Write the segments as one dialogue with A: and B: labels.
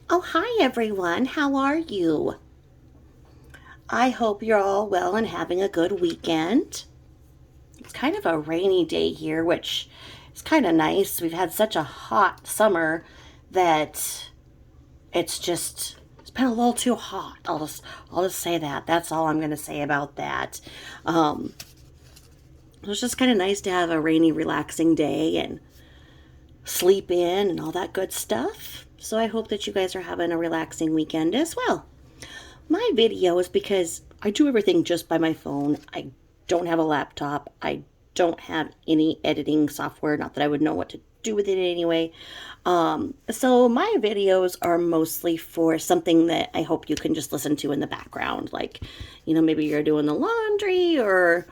A: Oh, hi everyone. How are you? I hope you're all well and having a good weekend. It's kind of a rainy day here, which is kind of nice. We've had such a hot summer that it's been a little too hot. I'll just say that. That's all I'm going to say about that. Um, it was just kind of nice to have a rainy, relaxing day and sleep in and all that good stuff. So I hope that you guys are having a relaxing weekend as well. My videos, because I do everything just by my phone. I don't have a laptop. I don't have any editing software. Not that I would know what to do with it anyway. So my videos are mostly for something that I hope you can just listen to in the background. Like, maybe you're doing the laundry or,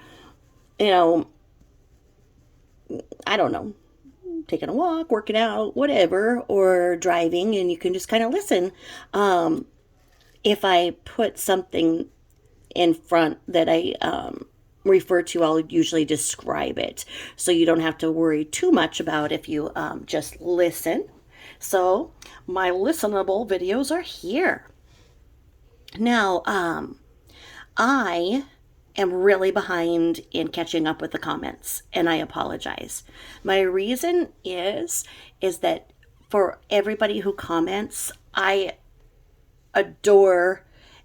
A: you know, I don't know, taking a walk, working out, whatever, or driving, and you can just kind of listen. If I put something in front that I refer to, I'll usually describe it. So you don't have to worry too much about if you just listen. So my listenable videos are here. Now, I am really behind in catching up with the comments, and I apologize. My reason is that for everybody who comments, I adore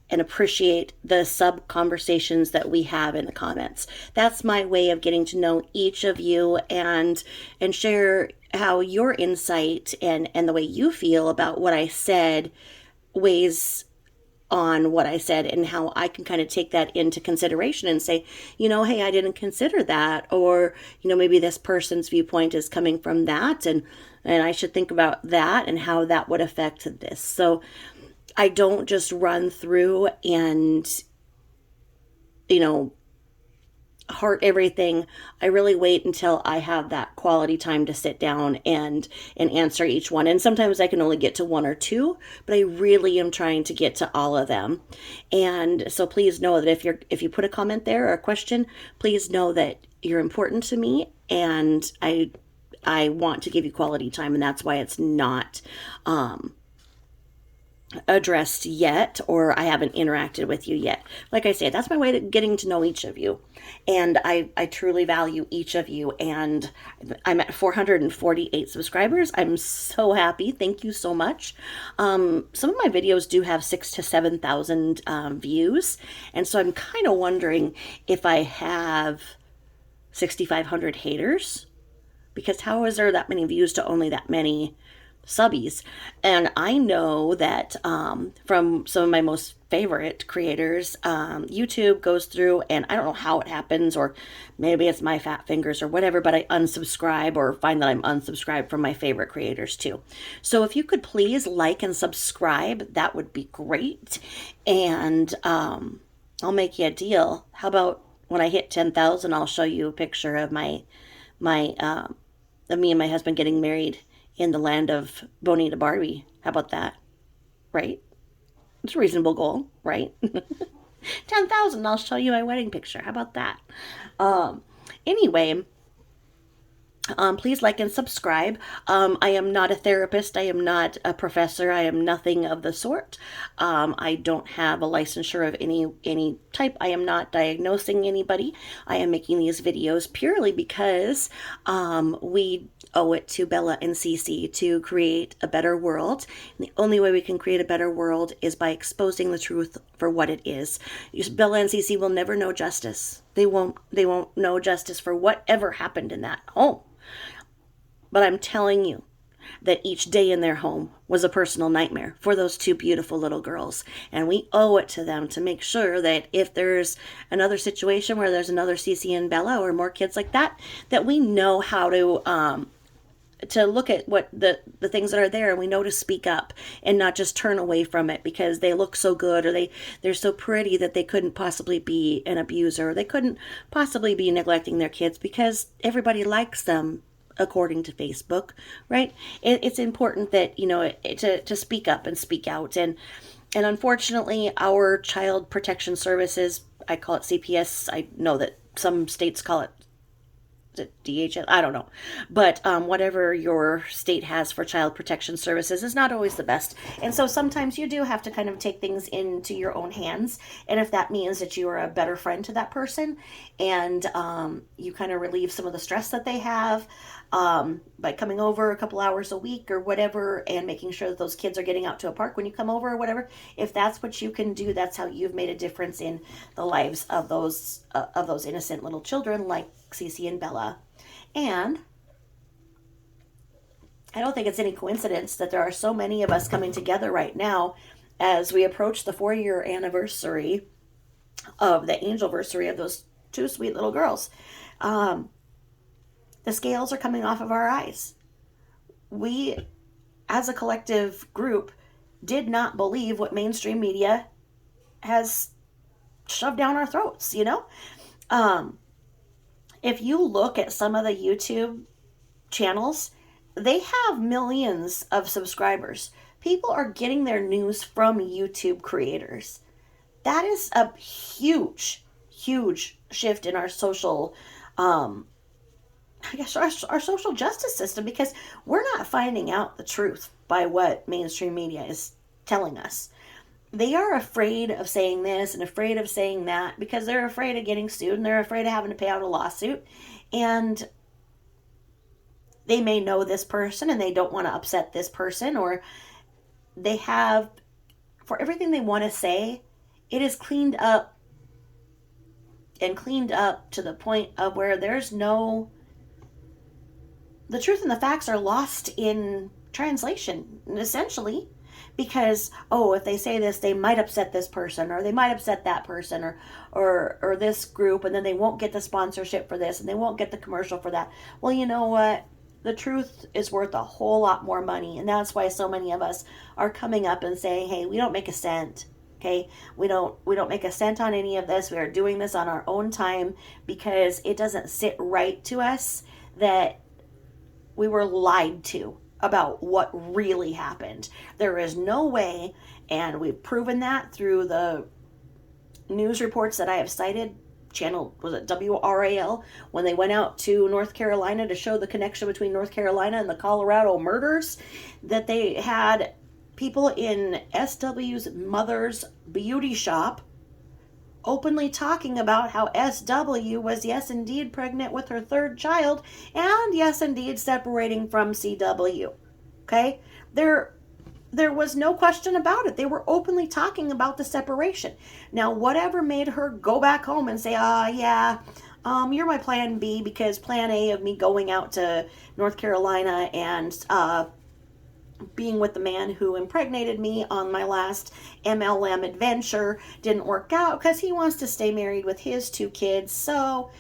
A: and appreciate the sub conversations that we have in the comments. That's my way of getting to know each of you and share how your insight and the way you feel about what I said weighs on what I said, and how I can kind of take that into consideration and say, hey, I didn't consider that, or maybe this person's viewpoint is coming from that, and I should think about that and how that would affect this. So I don't just run through and, heart everything. I really wait until I have that quality time to sit down and answer each one. And sometimes I can only get to one or two, but I really am trying to get to all of them. And so please know that if you put a comment there or a question, please know that you're important to me, and I want to give you quality time, and that's why it's not addressed yet, or I haven't interacted with you yet. Like I say, that's my way to getting to know each of you, and I truly value each of you. And I'm at 448 subscribers. I'm so happy. Thank you so much. Some of my videos do have 6,000 to 7,000 views, and so I'm kind of wondering if I have 6,500 haters, because how is there that many views to only that many subbies? And I know that from some of my most favorite creators, YouTube goes through, and I don't know how it happens, or maybe it's my fat fingers or whatever, but I unsubscribe or find that I'm unsubscribed from my favorite creators too. So if you could please like and subscribe, that would be great. And I'll make you a deal. How about when I hit 10,000, I'll show you a picture of of me and my husband getting married in the land of Bonita Barbie. How about that? Right? It's a reasonable goal, right? 10,000, I'll show you my wedding picture. How about that? Anyway, please like and subscribe. I am not a therapist. I am not a professor. I am nothing of the sort. I don't have a licensure of any type. I am not diagnosing anybody. I am making these videos purely because we owe it to Bella and CeCe to create a better world. And the only way we can create a better world is by exposing the truth for what it is. Bella and CeCe will never know justice. They won't know justice for whatever happened in that home. But I'm telling you that each day in their home was a personal nightmare for those two beautiful little girls. And we owe it to them to make sure that if there's another situation where there's another CeCe and Bella or more kids like that, that we know how to look at what the things that are there, and we know to speak up and not just turn away from it because they look so good, or they're so pretty that they couldn't possibly be an abuser, or they couldn't possibly be neglecting their kids because everybody likes them according to Facebook, right? It's important that to speak up and speak out, and unfortunately our child protection services, I call it CPS, I know that some states call it is it DHS? I don't know. But whatever your state has for child protection services is not always the best. And so sometimes you do have to kind of take things into your own hands. And if that means that you are a better friend to that person and you kind of relieve some of the stress that they have by coming over a couple hours a week or whatever and making sure that those kids are getting out to a park when you come over or whatever, if that's what you can do, that's how you've made a difference in the lives of those innocent little children like CeCe and Bella. And I don't think it's any coincidence that there are so many of us coming together right now as we approach the 4-year anniversary of the Angelversary of those two sweet little girls. The scales are coming off of our eyes. We, as a collective group, did not believe what mainstream media has shoved down our throats, you know? If you look at some of the YouTube channels, they have millions of subscribers. People are getting their news from YouTube creators. That is a huge, huge shift in our social, I guess our social justice system, because we're not finding out the truth by what mainstream media is telling us. They are afraid of saying this and afraid of saying that because they're afraid of getting sued and they're afraid of having to pay out a lawsuit. And they may know this person and they don't want to upset this person, or they have, for everything they want to say, it is cleaned up to the point of where there's no, the truth and the facts are lost in translation, essentially. Because, if they say this, they might upset this person, or they might upset that person, or this group, and then they won't get the sponsorship for this, and they won't get the commercial for that. Well, you know what? The truth is worth a whole lot more money, and that's why so many of us are coming up and saying, hey, we don't make a cent. Okay, we don't make a cent on any of this. We are doing this on our own time because it doesn't sit right to us that we were lied to about what really happened. There is no way, and we've proven that through the news reports that I have cited. Channel, was it WRAL, when they went out to North Carolina to show the connection between North Carolina and the Colorado murders, that they had people in SW's mother's beauty shop openly talking about how SW was, yes, indeed, pregnant with her third child, and yes, indeed, separating from CW. Okay? There was no question about it. They were openly talking about the separation. Now, whatever made her go back home and say, you're my plan B, because plan A of me going out to North Carolina and being with the man who impregnated me on my last MLM adventure didn't work out because he wants to stay married with his 2 kids. So,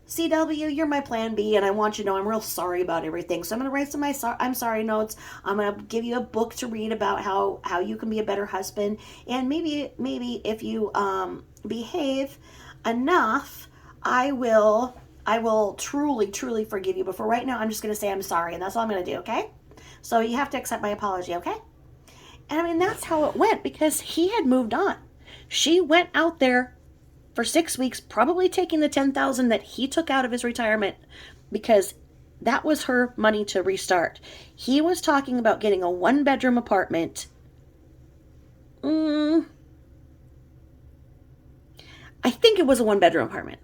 A: CW, you're my plan B, and I want you to know I'm real sorry about everything. So I'm going to write some I'm sorry notes. I'm going to give you a book to read about how you can be a better husband. And maybe if you behave enough, I will truly, truly forgive you. But for right now, I'm just going to say I'm sorry, and that's all I'm going to do, okay? So you have to accept my apology, okay? And I mean, that's how it went, because he had moved on. She went out there for 6 weeks, probably taking the $10,000 that he took out of his retirement, because that was her money to restart. He was talking about getting a 1-bedroom apartment. I think it was a 1-bedroom apartment.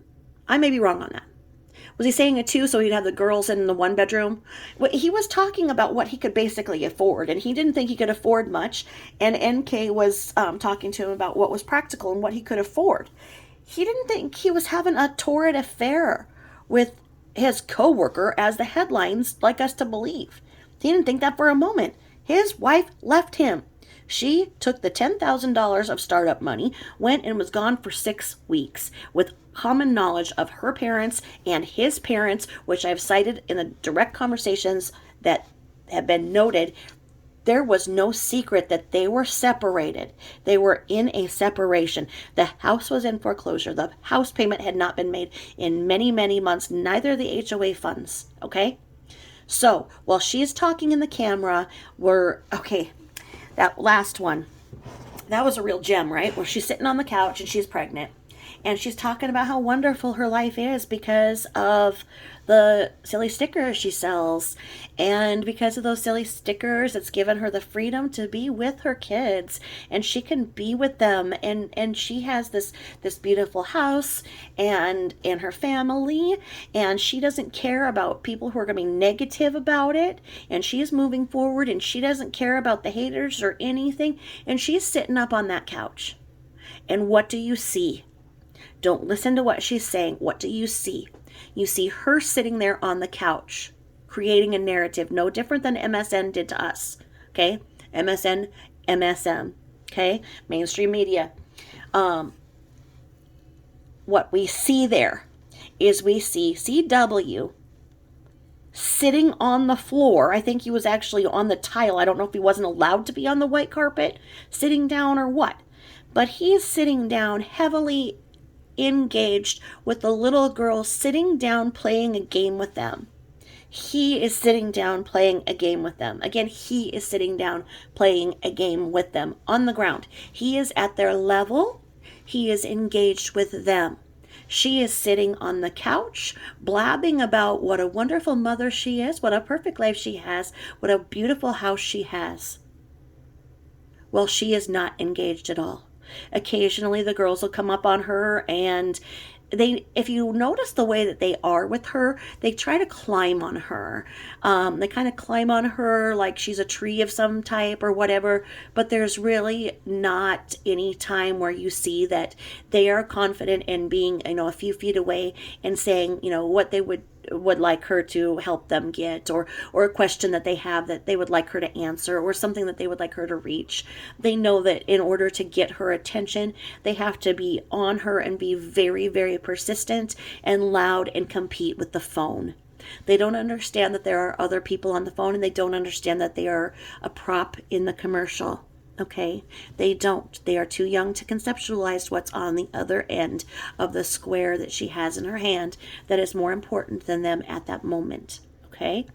A: I may be wrong on that. Was he saying a 2 so he'd have the girls in the 1-bedroom? Well, he was talking about what he could basically afford, and he didn't think he could afford much. And NK was talking to him about what was practical and what he could afford. He didn't think he was having a torrid affair with his coworker, as the headlines like us to believe. He didn't think that for a moment. His wife left him. She took the $10,000 of startup money, went and was gone for 6 weeks with common knowledge of her parents and his parents, which I've cited in the direct conversations that have been noted. There was no secret that they were separated. They were in a separation. The house was in foreclosure. The house payment had not been made in many, many months, neither the HOA funds, okay? So, while she's talking in the camera, that last one, that was a real gem, right? Where she's sitting on the couch and she's pregnant. And she's talking about how wonderful her life is because of the silly stickers she sells. And because of those silly stickers, it's given her the freedom to be with her kids. And she can be with them. And she has this beautiful house and her family. And she doesn't care about people who are going to be negative about it. And she is moving forward, and she doesn't care about the haters or anything. And she's sitting up on that couch. And what do you see? Don't listen to what she's saying. What do you see? You see her sitting there on the couch, creating a narrative, no different than MSN did to us. Okay? MSN, MSM. Okay? Mainstream media. What we see there is we see CW sitting on the floor. I think he was actually on the tile. I don't know if he wasn't allowed to be on the white carpet, sitting down or what. But he's sitting down, heavily engaged with the little girl, sitting down playing a game with them. He is sitting down playing a game with them. Again, he is sitting down playing a game with them on the ground. He is at their level. He is engaged with them. She is sitting on the couch, blabbing about what a wonderful mother she is, what a perfect life she has, what a beautiful house she has. Well, she is not engaged at all. Occasionally the girls will come up on her, and if you notice the way that they are with her, they try to climb on her. They kind of climb on her like she's a tree of some type or whatever, but there's really not any time where you see that they are confident in being, a few feet away and saying, what they would like her to help them get, or a question that they have that they would like her to answer, or something that they would like her to reach. They know that in order to get her attention, they have to be on her and be very, very persistent and loud and compete with the phone. They don't understand that there are other people on the phone, and they don't understand that they are a prop in the commercial. Okay? They don't. They are too young to conceptualize what's on the other end of the square that she has in her hand that is more important than them at that moment. Okay?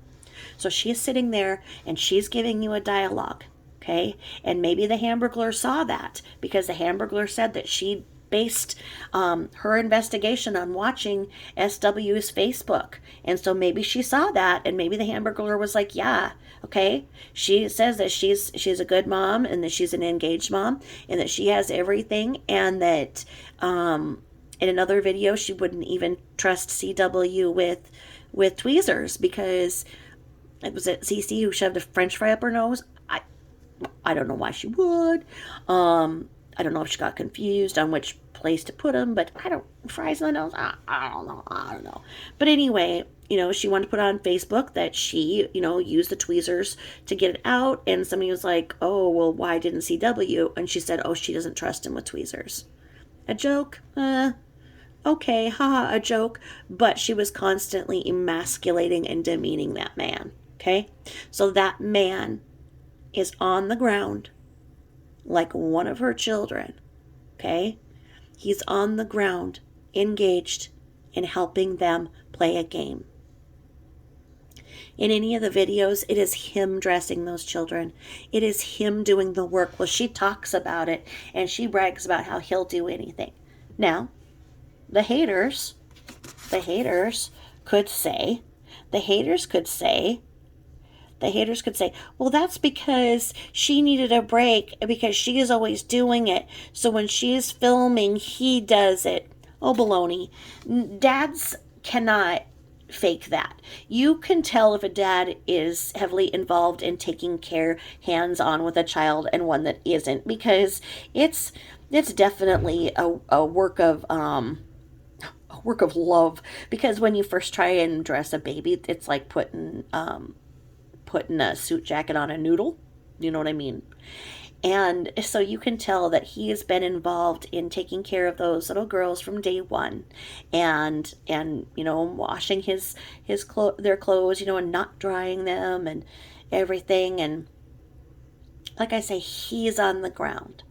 A: So she is sitting there, and she's giving you a dialogue. Okay? And maybe the Hamburglar saw that, because the Hamburglar said that she based her investigation on watching SW's Facebook. And so maybe she saw that, and maybe the Hamburglar was like, yeah, okay. She says that she's a good mom, and that she's an engaged mom, and that she has everything, and that in another video she wouldn't even trust CW with tweezers, because it was CeCe who shoved a French fry up her nose. I don't know why she would. I don't know if she got confused on which place to put them, but fries in the nose, I don't know. But anyway, she wanted to put on Facebook that she, used the tweezers to get it out, and somebody was like, oh, well, why didn't CW? And she said, oh, she doesn't trust him with tweezers. A joke? Okay, haha, a joke. But she was constantly emasculating and demeaning that man, okay? So that man is on the ground like one of her children, okay? He's on the ground, engaged in helping them play a game. In any of the videos, it is him dressing those children. It is him doing the work. Well, she talks about it, and she brags about how he'll do anything. Now, the haters could say, well, that's because she needed a break, because she is always doing it. So when she's filming, he does it. Oh, baloney. Dads cannot fake that. You can tell if a dad is heavily involved in taking care hands-on with a child and one that isn't, because it's definitely a work of love. Because when you first try and dress a baby, it's like putting a suit jacket on a noodle. You know what I mean? And so you can tell that he has been involved in taking care of those little girls from day one, and washing their clothes, and not drying them and everything. And like I say, he's on the ground.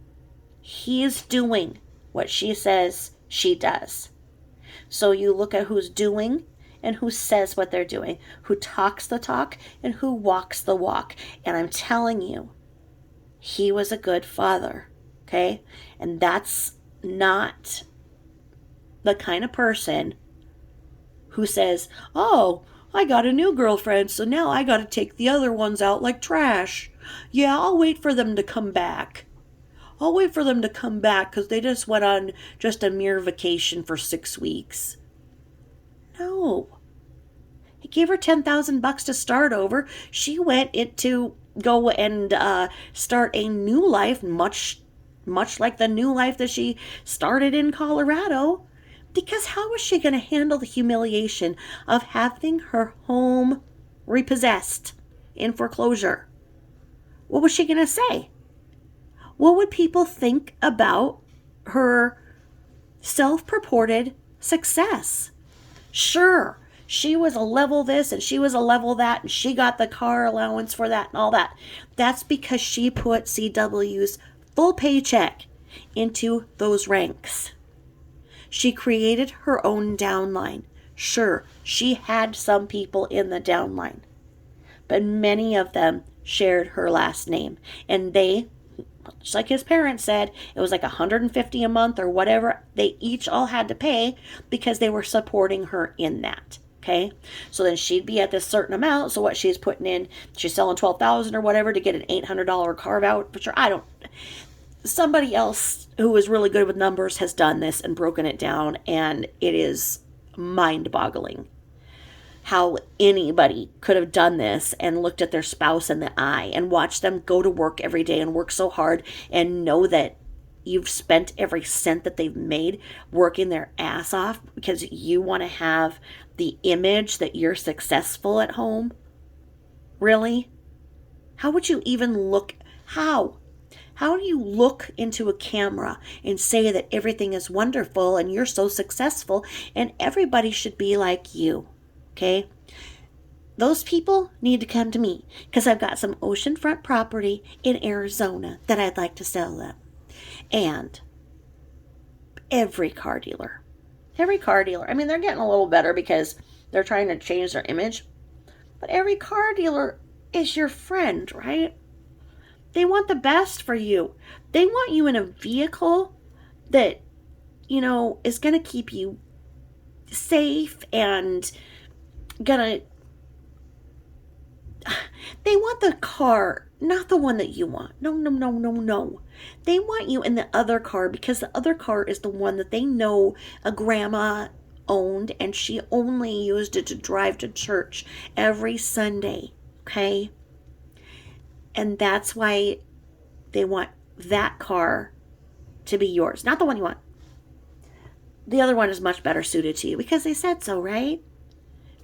A: He's doing what she says she does. So you look at who's doing and who says what they're doing, who talks the talk and who walks the walk. And I'm telling you, he was a good father, okay? And that's not the kind of person who says, oh, I got a new girlfriend, so now I got to take the other ones out like trash. Yeah, I'll wait for them to come back. I'll wait for them to come back because they just went on just a mere vacation for 6 weeks. No. He gave her $10,000 to start over. She went to go and start a new life, much like the new life that she started in Colorado. Because how was she going to handle the humiliation of having her home repossessed in foreclosure? What was she going to say? What would people think about her self-purported success? Sure, she was a level this and she was a level that and she got the car allowance for that and all that. That's because she put CW's full paycheck into those ranks. She created her own downline. Sure, she had some people in the downline, but many of them shared her last name. And they, just like his parents said, it was like $150 a month or whatever they each all had to pay because they were supporting her in that. Okay, so then she'd be at this certain amount. So what she's putting in, she's selling $12,000 or whatever to get an $800 carve out. But somebody else who is really good with numbers has done this and broken it down, and it is mind-boggling how anybody could have done this and looked at their spouse in the eye and watched them go to work every day and work so hard and know that you've spent every cent that they've made working their ass off because you want to have the image that you're successful at home. Really? How would you even look? How do you look into a camera and say that everything is wonderful and you're so successful and everybody should be like you? Okay? Those people need to come to me because I've got some oceanfront property in Arizona that I'd like to sell them. And every car dealer, I mean, they're getting a little better because they're trying to change their image, but every car dealer is your friend, right? They want the best for you. They want you in a vehicle that, is going to keep you safe and they want the car, not the one that you want. No. They want you in the other car because the other car is the one that they know a grandma owned and she only used it to drive to church every Sunday. Okay? And that's why they want that car to be yours, not the one you want. The other one is much better suited to you because they said so, right?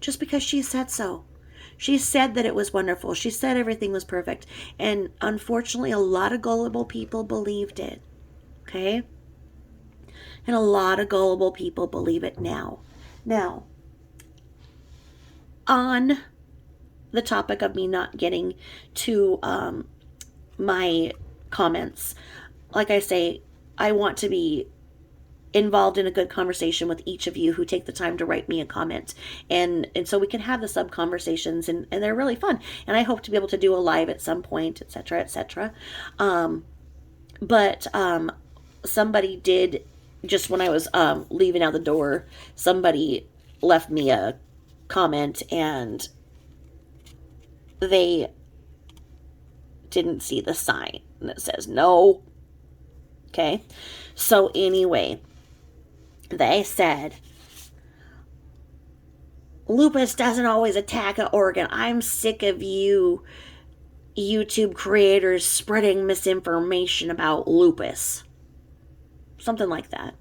A: Just because she said so. She said that it was wonderful. She said everything was perfect. And unfortunately, a lot of gullible people believed it. Okay? And a lot of gullible people believe it now. Now, on the topic of me not getting to my comments, like I say, I want to be involved in a good conversation with each of you who take the time to write me a comment, and so we can have the sub conversations, and they're really fun, and I hope to be able to do a live at some point, etc. But somebody did, just when I was leaving out the door, somebody left me a comment and they didn't see the sign and it says no. Okay, so anyway, they said lupus doesn't always attack an organ. I'm sick of you YouTube creators spreading misinformation about lupus. Something like that.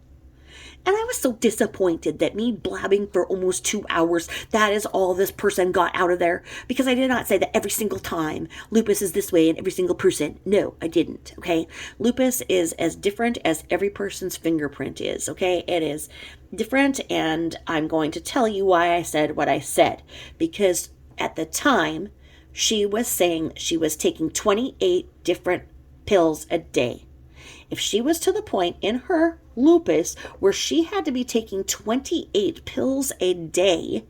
A: And I was so disappointed that me blabbing for almost 2 hours, that is all this person got out of there. Because I did not say that every single time lupus is this way in every single person. No, I didn't, okay? Lupus is as different as every person's fingerprint is, okay? It is different, and I'm going to tell you why I said what I said. Because at the time, she was saying she was taking 28 different pills a day. If she was to the point in her lupus where she had to be taking 28 pills a day,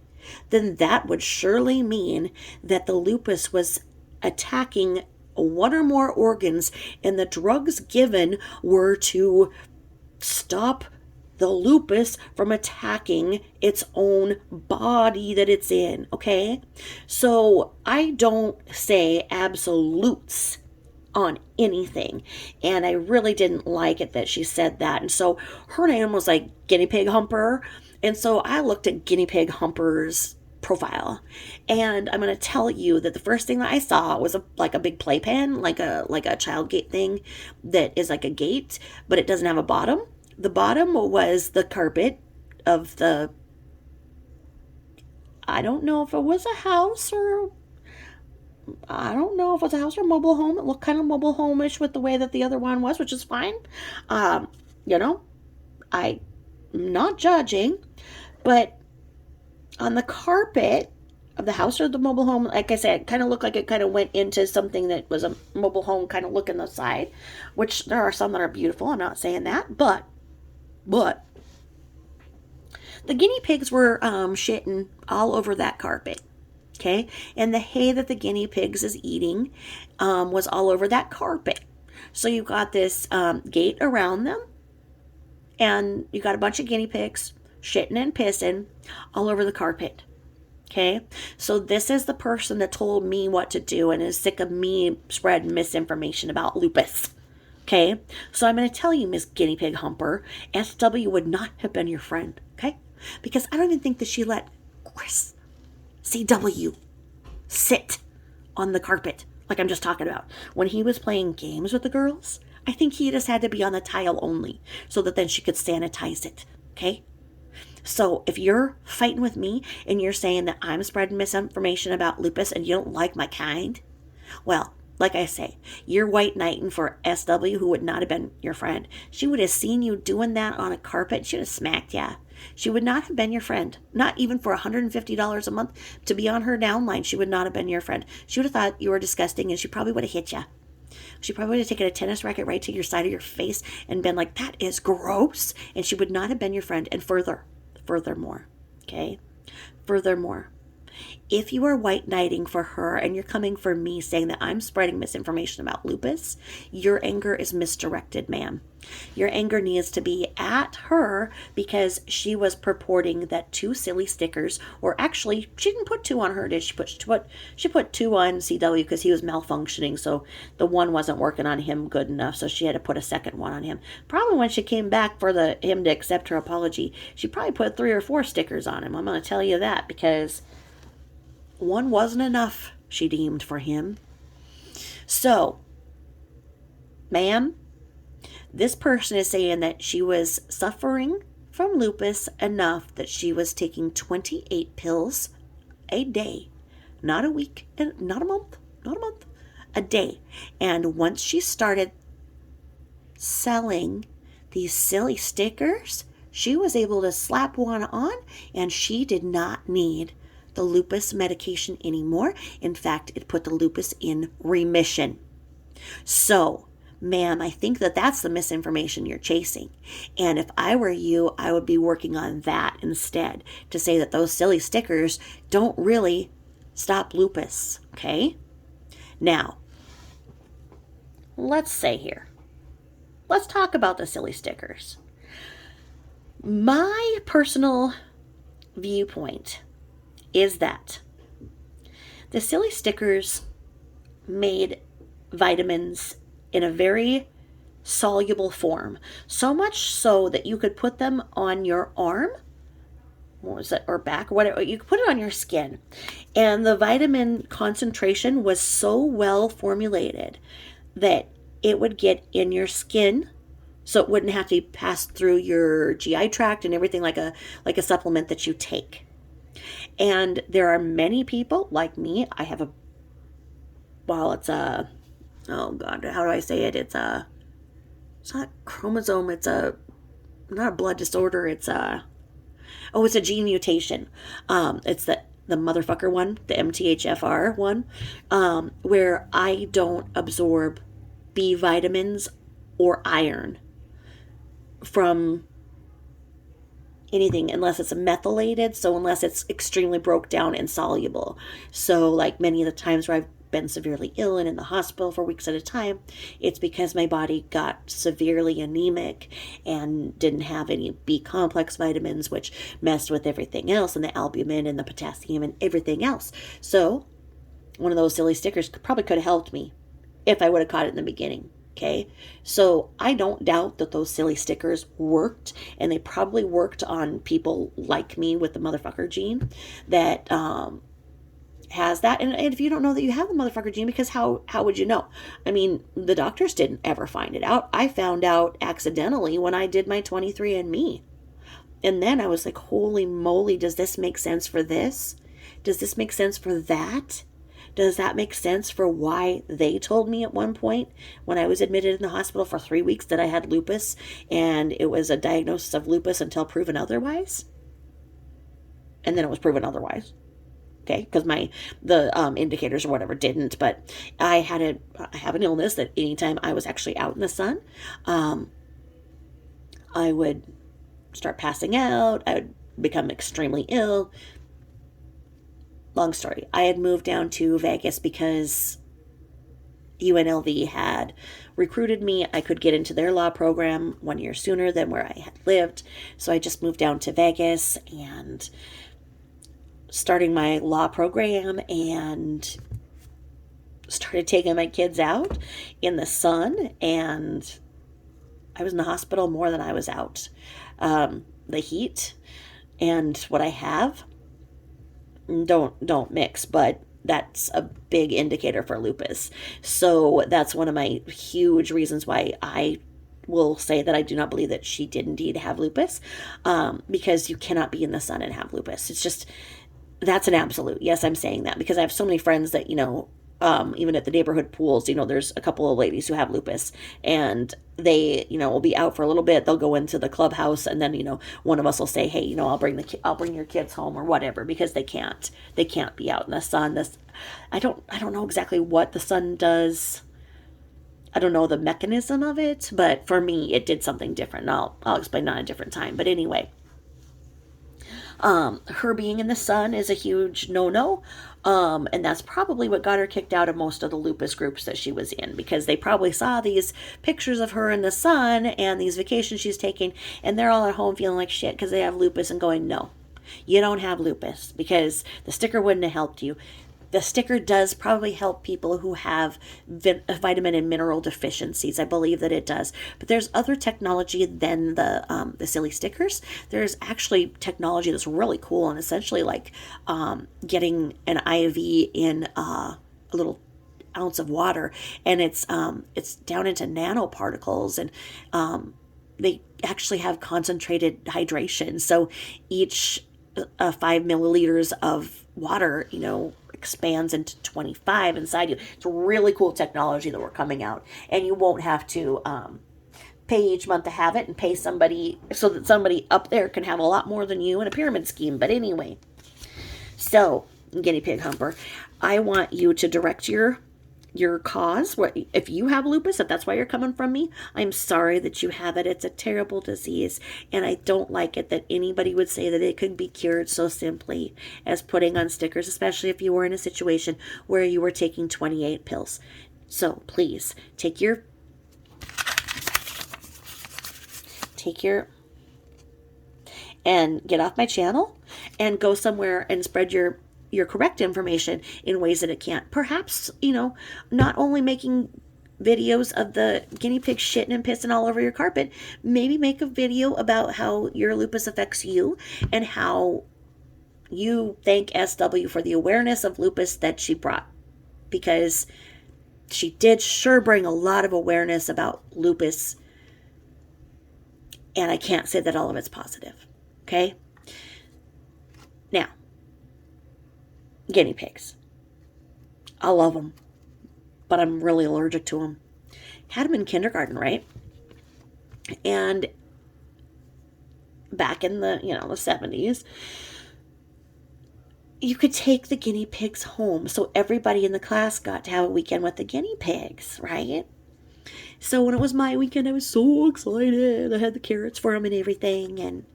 A: then that would surely mean that the lupus was attacking one or more organs, and the drugs given were to stop the lupus from attacking its own body that it's in, okay? So I don't say absolutes on anything, and I really didn't like it that she said that. And so her name was like Guinea Pig Humper, and so I looked at Guinea Pig Humper's profile, and I'm going to tell you that the first thing that I saw was like a big playpen, like a child gate thing that is like a gate, but it doesn't have a bottom. The bottom was the carpet of the, I don't know if it was a house or, I don't know if it was a house or a mobile home. It looked kind of mobile home-ish with the way that the other one was, which is fine. You know, I'm not judging, but on the carpet of the house or the mobile home, like I said, it kind of looked like it kind of went into something that was a mobile home kind of look in the side, which there are some that are beautiful. I'm not saying that, but the guinea pigs were shitting all over that carpet. Okay, and the hay that the guinea pigs is eating was all over that carpet. So you got this gate around them, and you got a bunch of guinea pigs shitting and pissing all over the carpet. Okay, so this is the person that told me what to do and is sick of me spreading misinformation about lupus. Okay, so I'm going to tell you, Miss Guinea Pig Humper, SW would not have been your friend. Okay, because I don't even think that she let Chris CW sit on the carpet like I'm just talking about. When he was playing games with the girls, I think he just had to be on the tile only so that then she could sanitize it. Okay? So if you're fighting with me and you're saying that I'm spreading misinformation about lupus and you don't like my kind, well, like I say, you're white knighting for SW, who would not have been your friend. She would have seen you doing that on a carpet. She would have smacked you. She would not have been your friend. Not even for $150 a month to be on her downline. She would not have been your friend. She would have thought you were disgusting, and she probably would have hit you. She probably would have taken a tennis racket right to your side of your face and been like, that is gross. And she would not have been your friend. And furthermore, okay? Furthermore, if you are white knighting for her and you're coming for me saying that I'm spreading misinformation about lupus, your anger is misdirected, ma'am. Your anger needs to be at her because she was purporting that 2 silly stickers, or actually, she didn't put 2 on her, did she? She put 2 on CW because he was malfunctioning, so the one wasn't working on him good enough, so she had to put a second one on him. Probably when she came back for him to accept her apology, she probably put 3 or 4 stickers on him. I'm going to tell you that because one wasn't enough, she deemed, for him. So, ma'am, this person is saying that she was suffering from lupus enough that she was taking 28 pills a day. Not a week, not a month, a day. And once she started selling these silly stickers, she was able to slap one on, and she did not need the lupus medication anymore. In fact, it put the lupus in remission. So, ma'am, I think that that's the misinformation you're chasing. And if I were you, I would be working on that instead, to say that those silly stickers don't really stop lupus, okay? Now, let's talk about the silly stickers. My personal viewpoint is that the silly stickers made vitamins in a very soluble form. So much so that you could put them on your arm, or back, or whatever. You could put it on your skin. And the vitamin concentration was so well formulated that it would get in your skin, so it wouldn't have to pass through your GI tract and everything like a supplement that you take. And there are many people like me. I have oh God, how do I say it? It's not chromosome. It's not a blood disorder. It's a gene mutation. It's the motherfucker one, the MTHFR one, where I don't absorb B vitamins or iron from anything unless it's methylated, so unless it's extremely broke down and soluble. So like many of the times where I've been severely ill and in the hospital for weeks at a time, it's because my body got severely anemic and didn't have any B complex vitamins, which messed with everything else, and the albumin and the potassium and everything else. So one of those silly stickers probably could have helped me if I would have caught it in the beginning. Okay, so I don't doubt that those silly stickers worked, and they probably worked on people like me with the motherfucker gene that has that. And if you don't know that you have the motherfucker gene, because how would you know? I mean, the doctors didn't ever find it out. I found out accidentally when I did my 23andMe. And then I was like, holy moly, does this make sense for this? Does this make sense for that? Does that make sense for why they told me at one point when I was admitted in the hospital for 3 weeks that I had lupus, and it was a diagnosis of lupus until proven otherwise? And then it was proven otherwise. Okay, because the indicators or whatever didn't, but I have an illness that anytime I was actually out in the sun, I would start passing out. I would become extremely ill. Long story. I had moved down to Vegas because UNLV had recruited me. I could get into their law program 1 year sooner than where I had lived. So I just moved down to Vegas and starting my law program and started taking my kids out in the sun, and I was in the hospital more than I was out. The heat and what I have don't mix, but that's a big indicator for lupus. So that's one of my huge reasons why I will say that I do not believe that she did indeed have lupus, because you cannot be in the sun and have lupus. It's just, that's an absolute. Yes, I'm saying that because I have so many friends that, even at the neighborhood pools, there's a couple of ladies who have lupus, and they, will be out for a little bit. They'll go into the clubhouse, and then, one of us will say, hey, I'll bring your kids home or whatever, because they can't be out in the sun. I don't know exactly what the sun does. I don't know the mechanism of it, but for me, it did something different. And I'll explain that at a different time. But anyway, her being in the sun is a huge no-no. And that's probably what got her kicked out of most of the lupus groups that she was in, because they probably saw these pictures of her in the sun and these vacations she's taking, and they're all at home feeling like shit because they have lupus and going, no, you don't have lupus, because the sticker wouldn't have helped you. The sticker does probably help people who have vitamin and mineral deficiencies. I believe that it does. But there's other technology than the silly stickers. There's actually technology that's really cool, and essentially like getting an IV in a little ounce of water, and it's down into nanoparticles, and they actually have concentrated hydration. So each 5 milliliters of water, expands into 25 inside you. It's really cool technology that we're coming out, and you won't have to pay each month to have it and pay somebody so that somebody up there can have a lot more than you in a pyramid scheme. But anyway, so guinea pig humper, I want you to direct your cause. If you have lupus, if that's why you're coming from me, I'm sorry that you have it. It's a terrible disease, and I don't like it that anybody would say that it could be cured so simply as putting on stickers, especially if you were in a situation where you were taking 28 pills. So please take your and get off my channel and go somewhere and spread your correct information in ways that it can't. Perhaps, not only making videos of the guinea pig shitting and pissing all over your carpet, maybe make a video about how your lupus affects you and how you thank SW for the awareness of lupus that she brought. Because she did sure bring a lot of awareness about lupus, and I can't say that all of it's positive. Okay? Now, guinea pigs. I love them, but I'm really allergic to them. Had them in kindergarten, right? And back in the 70s, you could take the guinea pigs home. So everybody in the class got to have a weekend with the guinea pigs, right? So when it was my weekend, I was so excited. I had the carrots for them and everything. And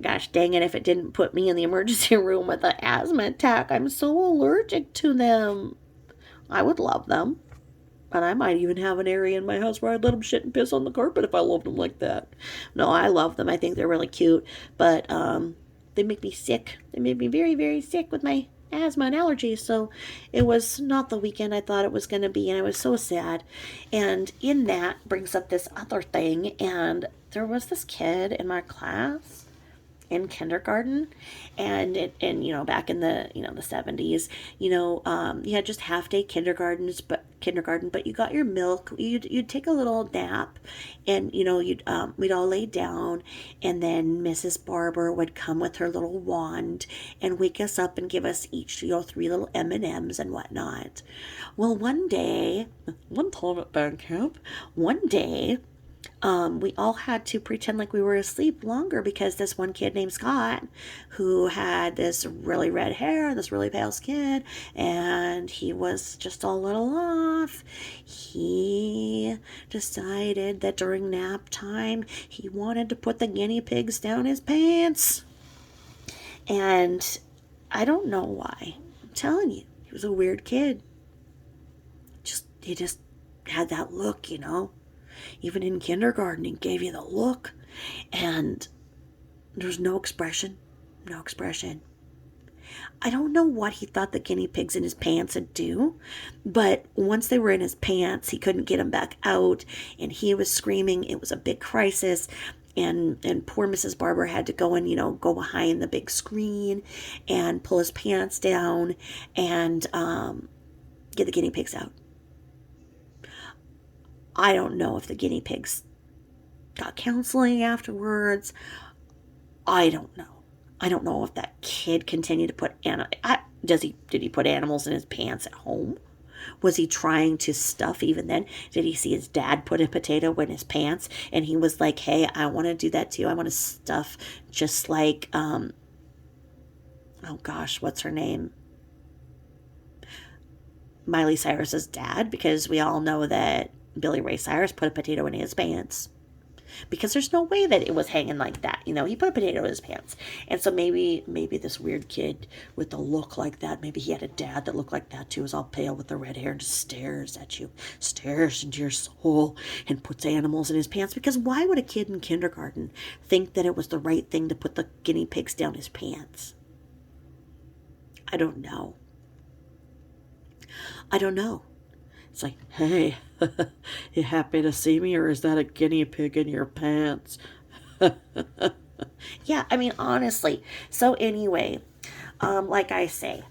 A: Gosh dang it, if it didn't put me in the emergency room with an asthma attack. I'm so allergic to them. I would love them. And I might even have an area in my house where I'd let them shit and piss on the carpet if I loved them like that. No, I love them. I think they're really cute. But they make me sick. They made me very, very sick with my asthma and allergies. So it was not the weekend I thought it was going to be. And I was so sad. And in that brings up this other thing. And there was this kid in my class in kindergarten, and back in the the 70s, you had just half day kindergarten, but you got your milk, you'd take a little nap, and we'd all lay down, and then Mrs. Barber would come with her little wand and wake us up and give us each 3 little M&Ms and whatnot. Well, one time at band camp, we all had to pretend like we were asleep longer because this one kid named Scott, who had this really red hair and this really pale skin, and he was just a little off. He decided that during nap time, he wanted to put the guinea pigs down his pants. And I don't know why. I'm telling you, he was a weird kid. He just had that look, Even in kindergarten, he gave you the look, and there's no expression. I don't know what he thought the guinea pigs in his pants would do, but once they were in his pants, he couldn't get them back out, and he was screaming. It was a big crisis, and poor Mrs. Barber had to go and, go behind the big screen and pull his pants down and get the guinea pigs out. I don't know if the guinea pigs got counseling afterwards. I don't know. I don't know if that kid continued to put did he put animals in his pants at home? Was he trying to stuff even then? Did he see his dad put a potato in his pants and he was like, "Hey, I want to do that too. I want to stuff just like oh gosh, what's her name? Miley Cyrus's dad," because we all know that Billy Ray Cyrus put a potato in his pants, because there's no way that it was hanging like that. He put a potato in his pants. And so maybe this weird kid with a look like that, maybe he had a dad that looked like that too, is all pale with the red hair and just stares at you, stares into your soul, and puts animals in his pants. Because why would a kid in kindergarten think that it was the right thing to put the guinea pigs down his pants? I don't know. It's like, "Hey, you happy to see me, or is that a guinea pig in your pants?" Yeah, honestly. So anyway, like I say,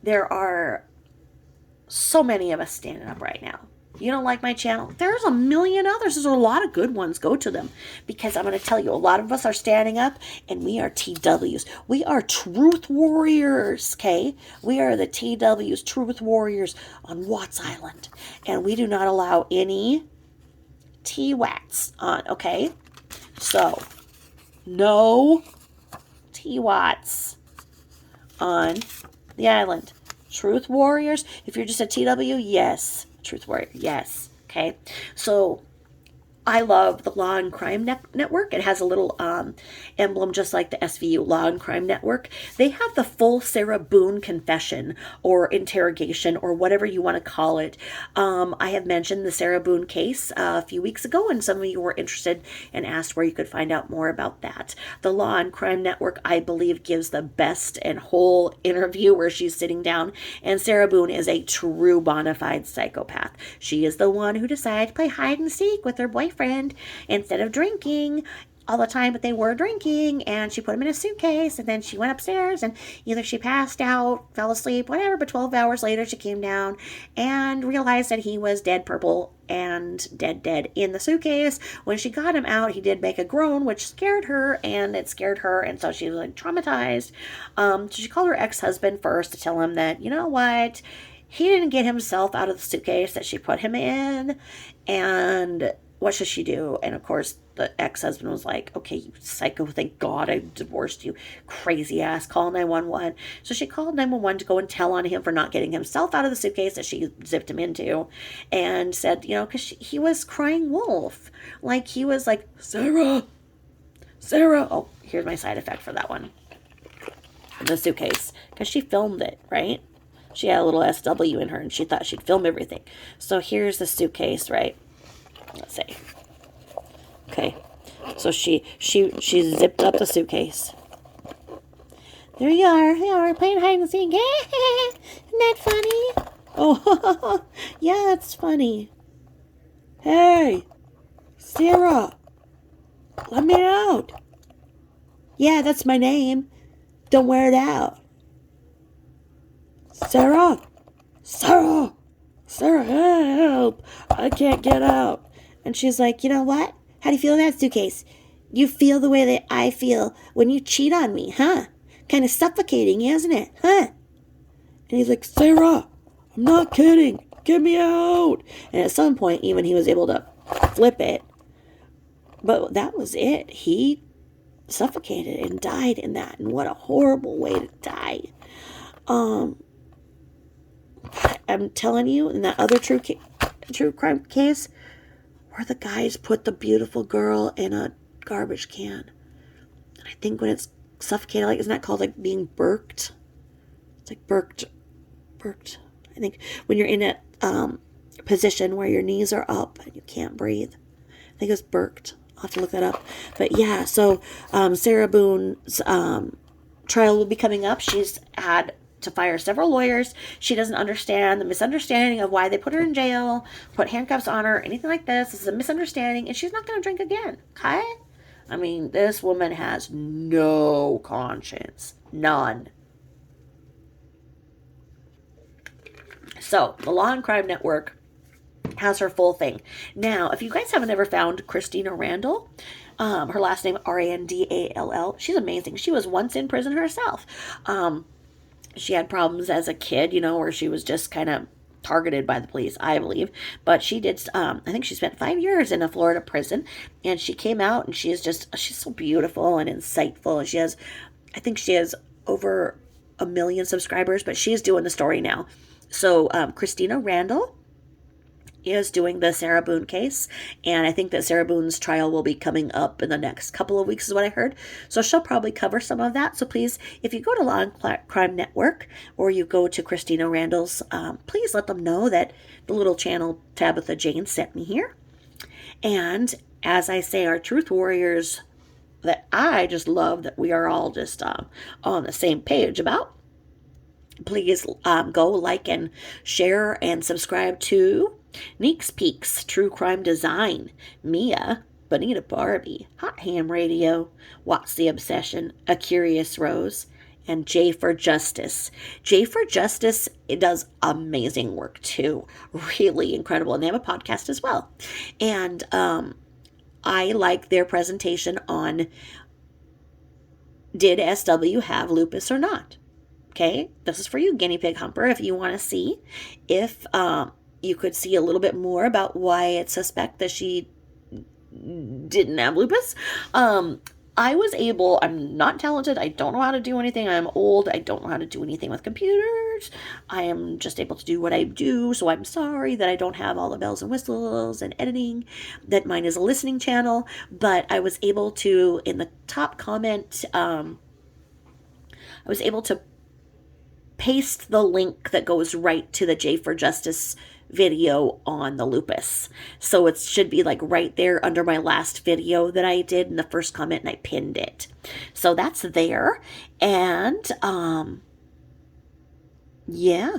A: there are so many of us standing up right now. You don't like my channel? There's a million others. There's a lot of good ones. Go to them. Because I'm going to tell you, a lot of us are standing up, and we are TWs. We are truth warriors, okay? We are the TWs, truth warriors on Watts Island. And we do not allow any TWATs on, okay? So, no TWATs on the island. Truth warriors. If you're just a TW, yes. Truth warrior, yes. Okay. So I love the Law and Crime Network. It has a little emblem just like the SVU, Law and Crime Network. They have the full Sarah Boone confession or interrogation or whatever you want to call it. I have mentioned the Sarah Boone case a few weeks ago, and some of you were interested and asked where you could find out more about that. The Law and Crime Network, I believe, gives the best and whole interview where she's sitting down, and Sarah Boone is a true bona fide psychopath. She is the one who decided to play hide and seek with her boyfriend instead of drinking all the time, but they were drinking, and she put him in a suitcase, and then she went upstairs, and either she passed out, fell asleep, whatever, but 12 hours later she came down and realized that he was dead purple and dead in the suitcase. When she got him out, he did make a groan, which scared her, and it scared her, and so she was like traumatized. So she called her ex-husband first to tell him that, you know what, he didn't get himself out of the suitcase that she put him in, and what should she do? And of course, the ex-husband was like, "Okay, you psycho, thank God I divorced you, crazy ass, call 911. So she called 911 to go and tell on him for not getting himself out of the suitcase that she zipped him into, and said, because he was crying wolf. Like, he was like, Sarah, Sarah. Oh, here's my side effect for that one. The suitcase. Because she filmed it, right? She had a little SW in her and she thought she'd film everything. So here's the suitcase, right? Let's see. Okay. So she zipped up the suitcase. There you are playing hide and seek. Isn't that funny? Oh, yeah, it's funny. Hey, Sarah, let me out. Yeah, that's my name. Don't wear it out. Sarah, help. I can't get out. And she's like, you know what? How do you feel in that suitcase? You feel the way that I feel when you cheat on me, huh? Kind of suffocating, isn't it? Huh? And he's like, Sarah, I'm not kidding. Get me out. And at some point, even he was able to flip it. But that was it. He suffocated and died in that. And what a horrible way to die. I'm telling you, in that other true crime case, where the guys put the beautiful girl in a garbage can. And I think when it's suffocated, like, isn't that called like being burked? It's like burked. I think when you're in a position where your knees are up and you can't breathe. I think it's burked. I'll have to look that up. But yeah, so Sarah Boone's trial will be coming up. She's had to fire several lawyers. She doesn't understand the misunderstanding of why they put her in jail, put handcuffs on her, anything like this. This is a misunderstanding, and she's not going to drink again. Okay? I mean, this woman has no conscience. None. So, the Law and Crime Network has her full thing. Now, if you guys haven't ever found Christina Randall, her last name Randall, she's amazing. She was once in prison herself. She had problems as a kid, where she was just kind of targeted by the police, I believe. But she did, I think she spent 5 years in a Florida prison, and she came out, and she's so beautiful and insightful. And I think she has over 1 million subscribers, but she's doing the story now. So Christina Randall is doing the Sarah Boone case, and I think that Sarah Boone's trial will be coming up in the next couple of weeks is what I heard. So she'll probably cover some of that. So please, if you go to Law and Crime Network or you go to Christina Randall's, please let them know that the little channel Tabitha Jane sent me here. And as I say, our truth warriors that I just love that we are all just on the same page about. Please go like and share and subscribe to Neeks Peaks, True Crime Design, Mia, Bonita Barbie, Hot Ham Radio, What's the Obsession, A Curious Rose, and J for Justice. J for Justice, it does amazing work too. Really incredible. And they have a podcast as well. And I like their presentation on did SW have lupus or not? Okay, this is for you, guinea pig humper, if you want to see if you could see a little bit more about why it's suspect that she didn't have lupus. I'm not talented. I don't know how to do anything. I'm old. I don't know how to do anything with computers. I am just able to do what I do. So I'm sorry that I don't have all the bells and whistles and editing, that mine is a listening channel. But I was able to, in the top comment, I was able to paste the link that goes right to the J for Justice video on the lupus. So it should be like right there under my last video that I did in the first comment, and I pinned it. So that's there. And yeah.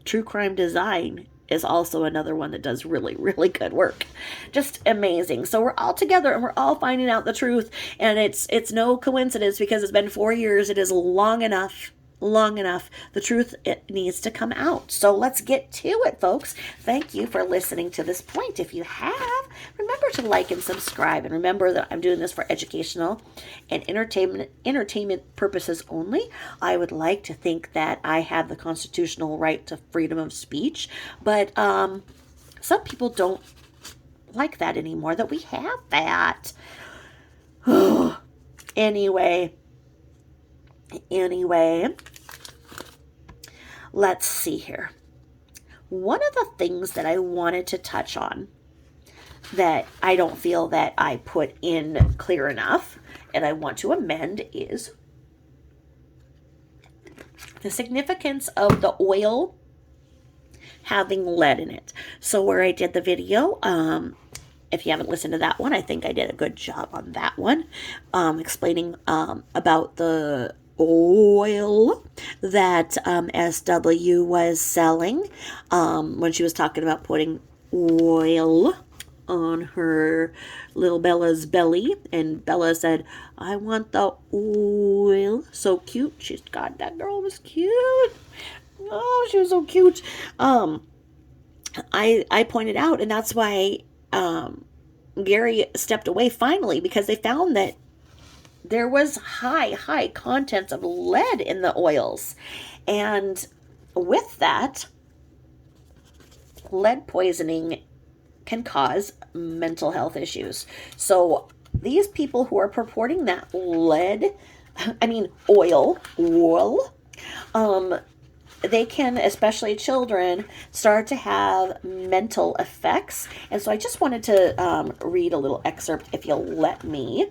A: True Crime Design is also another one that does really, really good work. Just amazing. So we're all together and we're all finding out the truth. And it's no coincidence because it's been 4 years. It is long enough. The truth, it needs to come out. So let's get to it, folks. Thank you for listening to this point. If you have, remember to like and subscribe. And remember that I'm doing this for educational and entertainment purposes only. I would like to think that I have the constitutional right to freedom of speech. But some people don't like that anymore, that we have that. Anyway, let's see here. One of the things that I wanted to touch on that I don't feel that I put in clear enough and I want to amend is the significance of the oil having lead in it. So where I did the video, if you haven't listened to that one, I think I did a good job on that one, explaining about the oil that SW was selling when she was talking about putting oil on her little Bella's belly, and Bella said, I want the oil. So cute. She's, God, that girl was cute. Oh, she was so cute. I pointed out, and that's why Gary stepped away finally, because they found that there was high contents of lead in the oils. And with that, lead poisoning can cause mental health issues. So these people who are purporting that oil, they can, especially children, start to have mental effects. And so I just wanted to read a little excerpt, if you'll let me,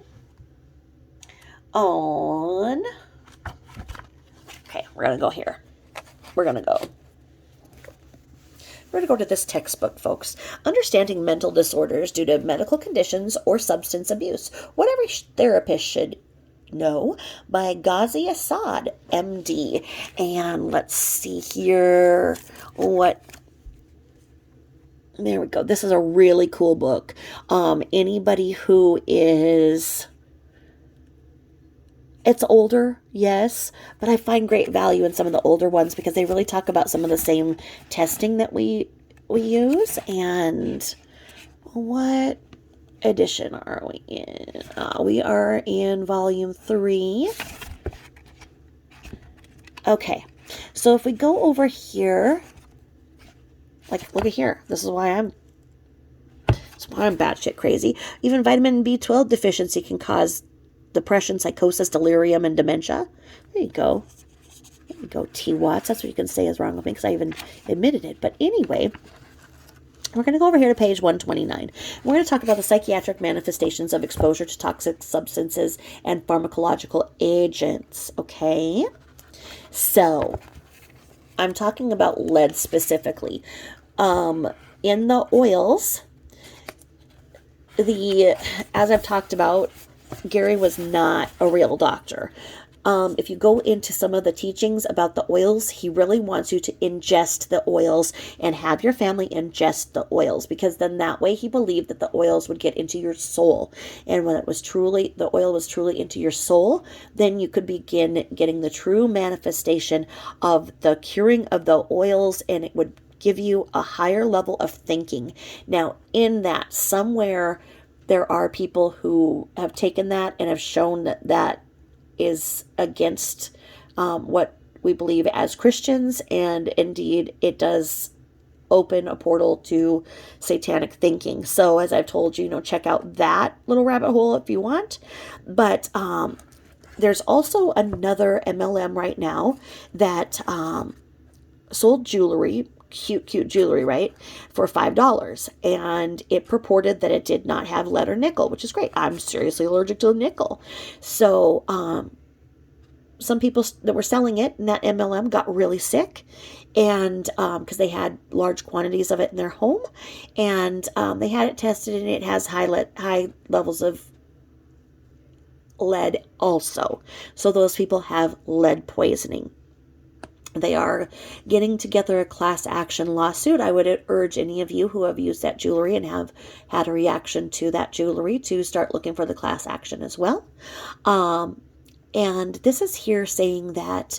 A: on... Okay, we're going to go here. We're going to go to this textbook, folks. Understanding Mental Disorders Due to Medical Conditions or Substance Abuse. What every therapist should know, by Ghazi Assad, MD. And let's see here there we go. This is a really cool book. Anybody who is... It's older, yes, but I find great value in some of the older ones because they really talk about some of the same testing that we use. And what edition are we in? We are in volume 3. Okay, so if we go over here, like, look at here. This is why I'm batshit crazy. Even vitamin B12 deficiency can cause depression, psychosis, delirium, and dementia. There you go. There you go, T. Watts. That's what you can say is wrong with me because I even admitted it. But anyway, we're going to go over here to page 129. We're going to talk about the psychiatric manifestations of exposure to toxic substances and pharmacological agents. Okay? So, I'm talking about lead specifically. In the oils, as I've talked about, Gary was not a real doctor. If you go into some of the teachings about the oils, he really wants you to ingest the oils and have your family ingest the oils, because then that way he believed that the oils would get into your soul. And when the oil was truly into your soul, then you could begin getting the true manifestation of the curing of the oils, and it would give you a higher level of thinking. Now, in that, somewhere there are people who have taken that and have shown that that is against what we believe as Christians, and indeed it does open a portal to satanic thinking. So as I've told you, check out that little rabbit hole if you want. But there's also another MLM right now that sold jewelry, cute jewelry, right, for $5, and it purported that it did not have lead or nickel, which is great. I'm seriously allergic to nickel. So some people that were selling it in that MLM got really sick, and because they had large quantities of it in their home, and they had it tested, and it has high levels of lead also. So those people have lead poisoning. They are getting together a class action lawsuit. I would urge any of you who have used that jewelry and have had a reaction to that jewelry to start looking for the class action as well. And this is here saying that,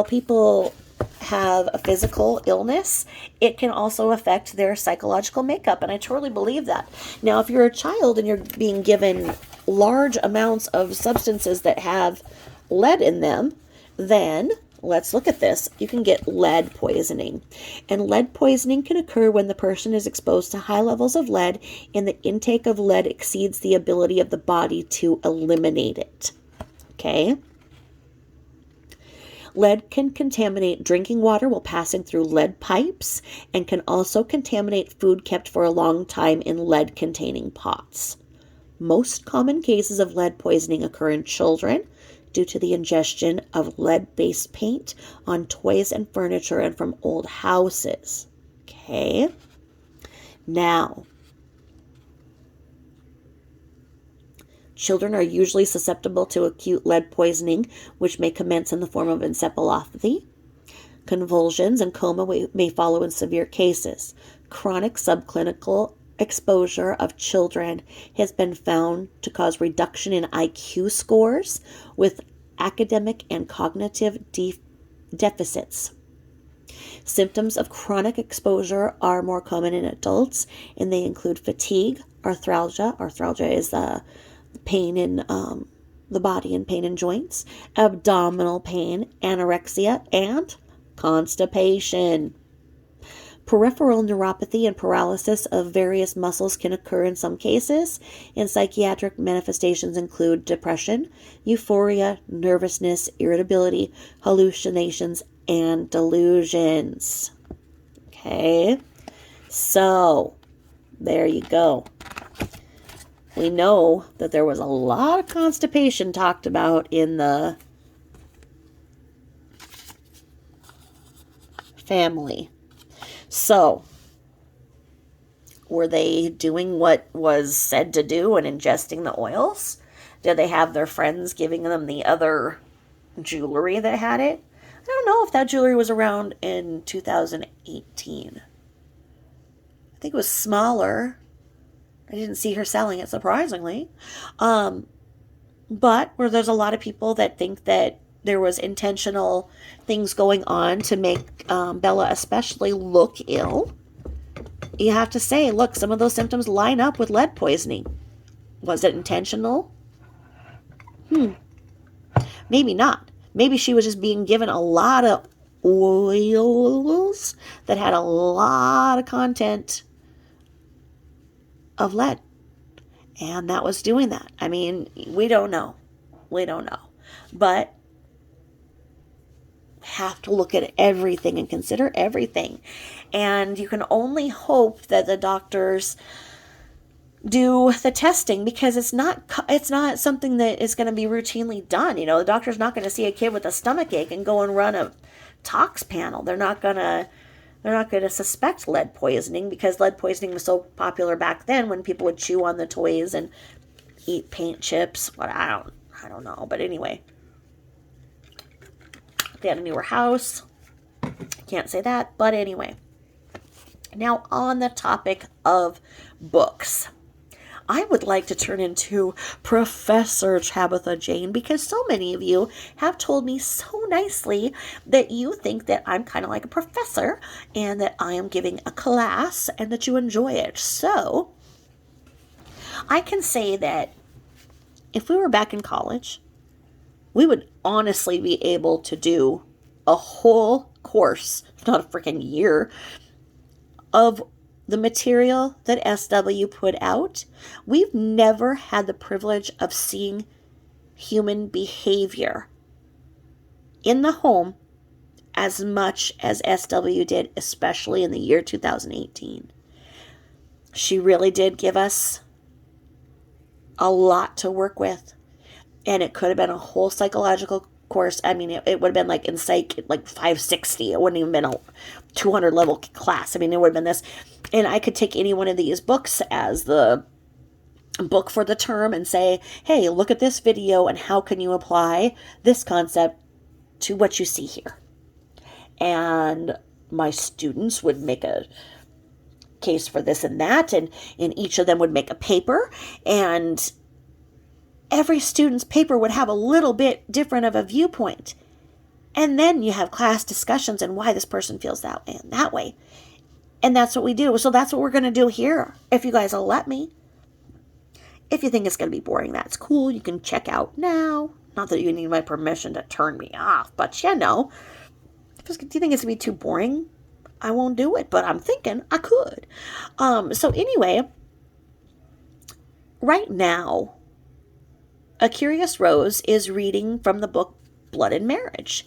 A: people have a physical illness, it can also affect their psychological makeup. And I totally believe that. Now, if you're a child and you're being given large amounts of substances that have lead in them, then let's look at this. You can get lead poisoning. And lead poisoning can occur when the person is exposed to high levels of lead and the intake of lead exceeds the ability of the body to eliminate it. Okay? Lead can contaminate drinking water while passing through lead pipes and can also contaminate food kept for a long time in lead-containing pots. Most common cases of lead poisoning occur in children due to the ingestion of lead-based paint on toys and furniture and from old houses. Okay? Now, children are usually susceptible to acute lead poisoning, which may commence in the form of encephalopathy. Convulsions and coma may follow in severe cases. Chronic subclinical exposure of children has been found to cause reduction in IQ scores with academic and cognitive deficits. Symptoms of chronic exposure are more common in adults, and they include fatigue, arthralgia. Arthralgia is pain in the body and pain in joints, abdominal pain, anorexia, and constipation. Peripheral neuropathy and paralysis of various muscles can occur in some cases, and psychiatric manifestations include depression, euphoria, nervousness, irritability, hallucinations, and delusions. Okay, so there you go. We know that there was a lot of constipation talked about in the family. So, were they doing what was said to do and ingesting the oils? Did they have their friends giving them the other jewelry that had it? I don't know if that jewelry was around in 2018. I think it was smaller. I didn't see her selling it, surprisingly. But where there's a lot of people that think that there was intentional things going on to make Bella especially look ill. You have to say, look, some of those symptoms line up with lead poisoning. Was it intentional? Maybe not. Maybe she was just being given a lot of oils that had a lot of content of lead. And that was doing that. I mean, we don't know. We don't know. But have to look at everything and consider everything. And you can only hope that the doctors do the testing, because it's not something that is going to be routinely done. You know, the doctor's not going to see a kid with a stomach ache and go and run a tox panel. They're not going to suspect lead poisoning, because lead poisoning was so popular back then when people would chew on the toys and eat paint chips. But I don't know. But anyway, they had a newer house. I can't say that, but anyway. Now, on the topic of books, I would like to turn into Professor Tabitha Jane, because so many of you have told me so nicely that you think that I'm kind of like a professor and that I am giving a class and that you enjoy it. So I can say that if we were back in college, we would honestly be able to do a whole course, if not a freaking year, of the material that SW put out. We've never had the privilege of seeing human behavior in the home as much as SW did, especially in the year 2018. She really did give us a lot to work with. And it could have been a whole psychological course. I mean, it would have been like in psych, like 560. It wouldn't even been a 200 level class. I mean, it would have been this. And I could take any one of these books as the book for the term and say, hey, look at this video and how can you apply this concept to what you see here. And my students would make a case for this and that, and each of them would make a paper, and every student's paper would have a little bit different of a viewpoint. And then you have class discussions and why this person feels that way and that way. And that's what we do. So that's what we're going to do here, if you guys will let me. If you think it's going to be boring, that's cool. You can check out now. Not that you need my permission to turn me off, but you know. Do you think it's going to be too boring? I won't do it, but I'm thinking I could. So anyway, right now, A Curious Rose is reading from the book Blood and Marriage.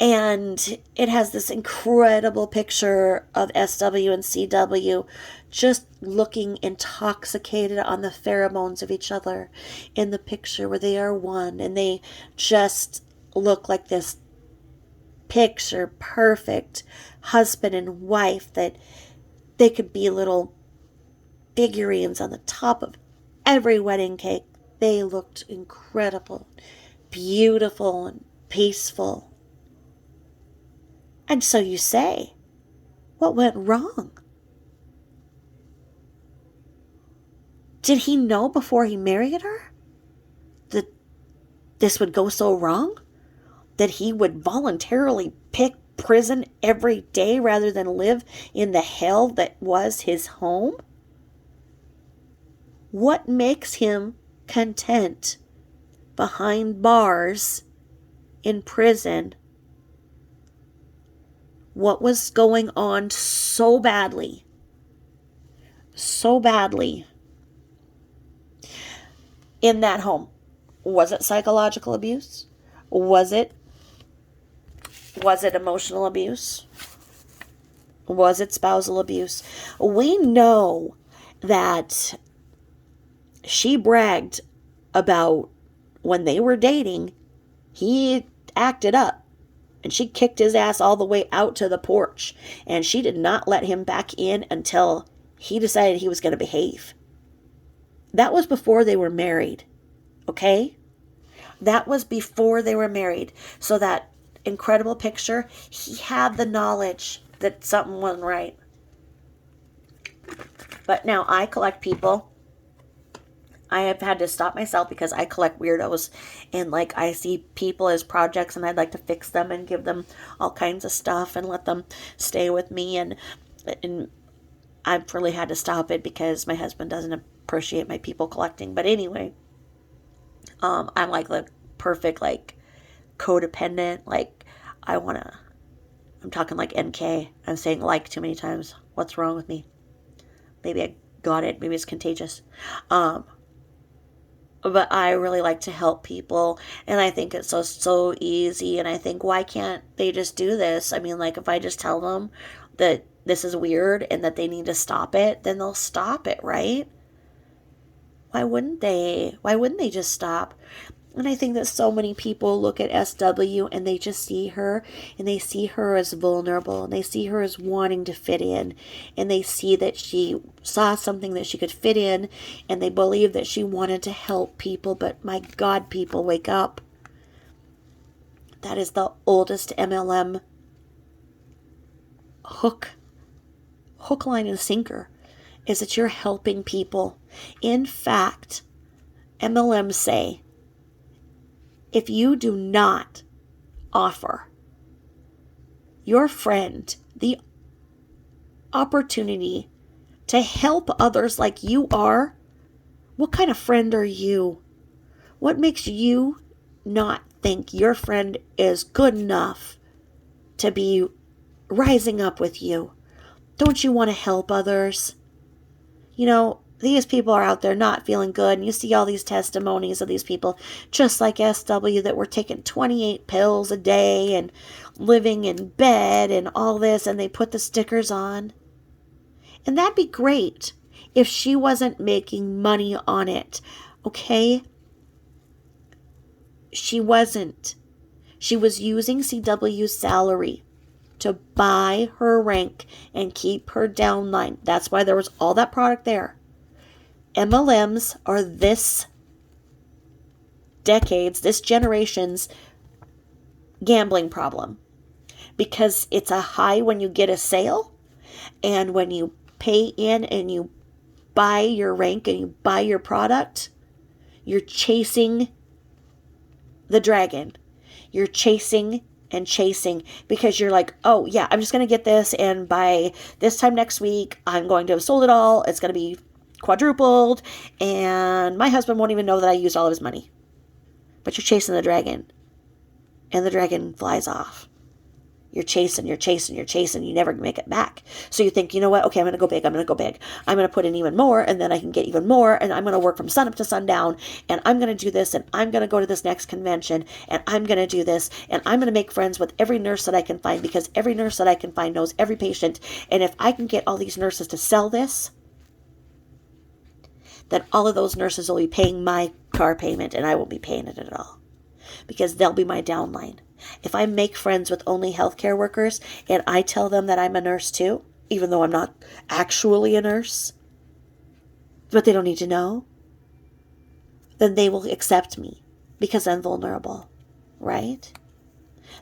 A: And it has this incredible picture of SW and CW just looking intoxicated on the pheromones of each other in the picture where they are one, and they just look like this picture perfect husband and wife that they could be little figurines on the top of every wedding cake. They looked incredible, beautiful, and peaceful. And so you say, what went wrong? Did he know before he married her that this would go so wrong? That he would voluntarily pick prison every day rather than live in the hell that was his home? What makes him content behind bars in prison? What was going on so badly in that home? Was it psychological abuse? Was it emotional abuse? Was it spousal abuse? We know that she bragged about when they were dating, he acted up. And she kicked his ass all the way out to the porch. And she did not let him back in until he decided he was going to behave. That was before they were married. Okay? That was before they were married. So that incredible picture, he had the knowledge that something wasn't right. But now I collect people. I have had to stop myself because I collect weirdos, and like I see people as projects, and I'd like to fix them and give them all kinds of stuff and let them stay with me, and I've really had to stop it because my husband doesn't appreciate my people collecting. But anyway, I'm like the perfect like codependent, like I'm talking like NK. I'm saying like too many times. What's wrong with me? Maybe I got it. Maybe it's contagious. But I really like to help people, and I think it's so easy, and I think, why can't they just do this? I mean, like, if I just tell them that this is weird and that they need to stop it, then they'll stop it, right? Why wouldn't they? Why wouldn't they just stop? And I think that so many people look at SW and they just see her, and they see her as vulnerable, and they see her as wanting to fit in, and they see that she saw something that she could fit in, and they believe that she wanted to help people. But my God, people, wake up. That is the oldest MLM hook, line, and sinker, is that you're helping people. In fact, MLMs say, if you do not offer your friend the opportunity to help others like you are, what kind of friend are you? What makes you not think your friend is good enough to be rising up with you? Don't you want to help others? You know, these people are out there not feeling good, and you see all these testimonies of these people, just like SW, that were taking 28 pills a day and living in bed and all this, and they put the stickers on. And that'd be great if she wasn't making money on it, okay? She wasn't. She was using CW's salary to buy her rank and keep her downline. That's why there was all that product there. MLMs are this generation's gambling problem, because it's a high when you get a sale, and when you pay in and you buy your rank and you buy your product, you're chasing the dragon. You're chasing and chasing, because you're like, oh yeah, I'm just going to get this, and by this time next week, I'm going to have sold it all. It's going to be quadrupled, and my husband won't even know that I used all of his money. But you're chasing the dragon, and the dragon flies off. You're chasing, you never make it back. So you think, you know what, okay, I'm going to go big, I'm going to put in even more, and then I can get even more, and I'm going to work from sun up to sundown, and I'm going to do this, and I'm going to go to this next convention, and I'm going to do this, and I'm going to make friends with every nurse that I can find, because every nurse that I can find knows every patient, and if I can get all these nurses to sell this, then all of those nurses will be paying my car payment, and I won't be paying it at all, because they'll be my downline. If I make friends with only healthcare workers and I tell them that I'm a nurse too, even though I'm not actually a nurse, but they don't need to know, then they will accept me because I'm vulnerable, right?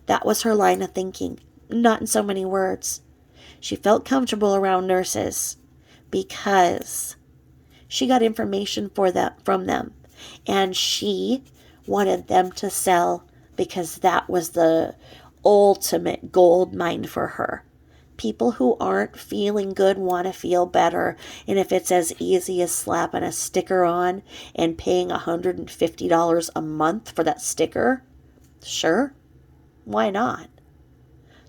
A: That was her line of thinking, not in so many words. She felt comfortable around nurses because she got information from them, and she wanted them to sell because that was the ultimate gold mine for her. People who aren't feeling good want to feel better. And if it's as easy as slapping a sticker on and paying $150 a month for that sticker, sure, why not?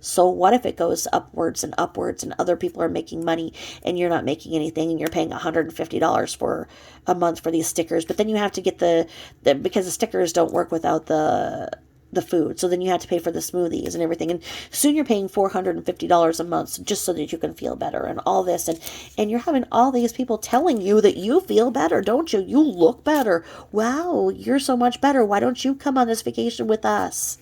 A: So what if it goes upwards and upwards and other people are making money and you're not making anything and you're paying $150 for a month for these stickers, but then you have to get the because the stickers don't work without the food. So then you have to pay for the smoothies and everything. And soon you're paying $450 a month just so that you can feel better and all this. And you're having all these people telling you that you feel better, don't you? You look better. Wow, you're so much better. Why don't you come on this vacation with us?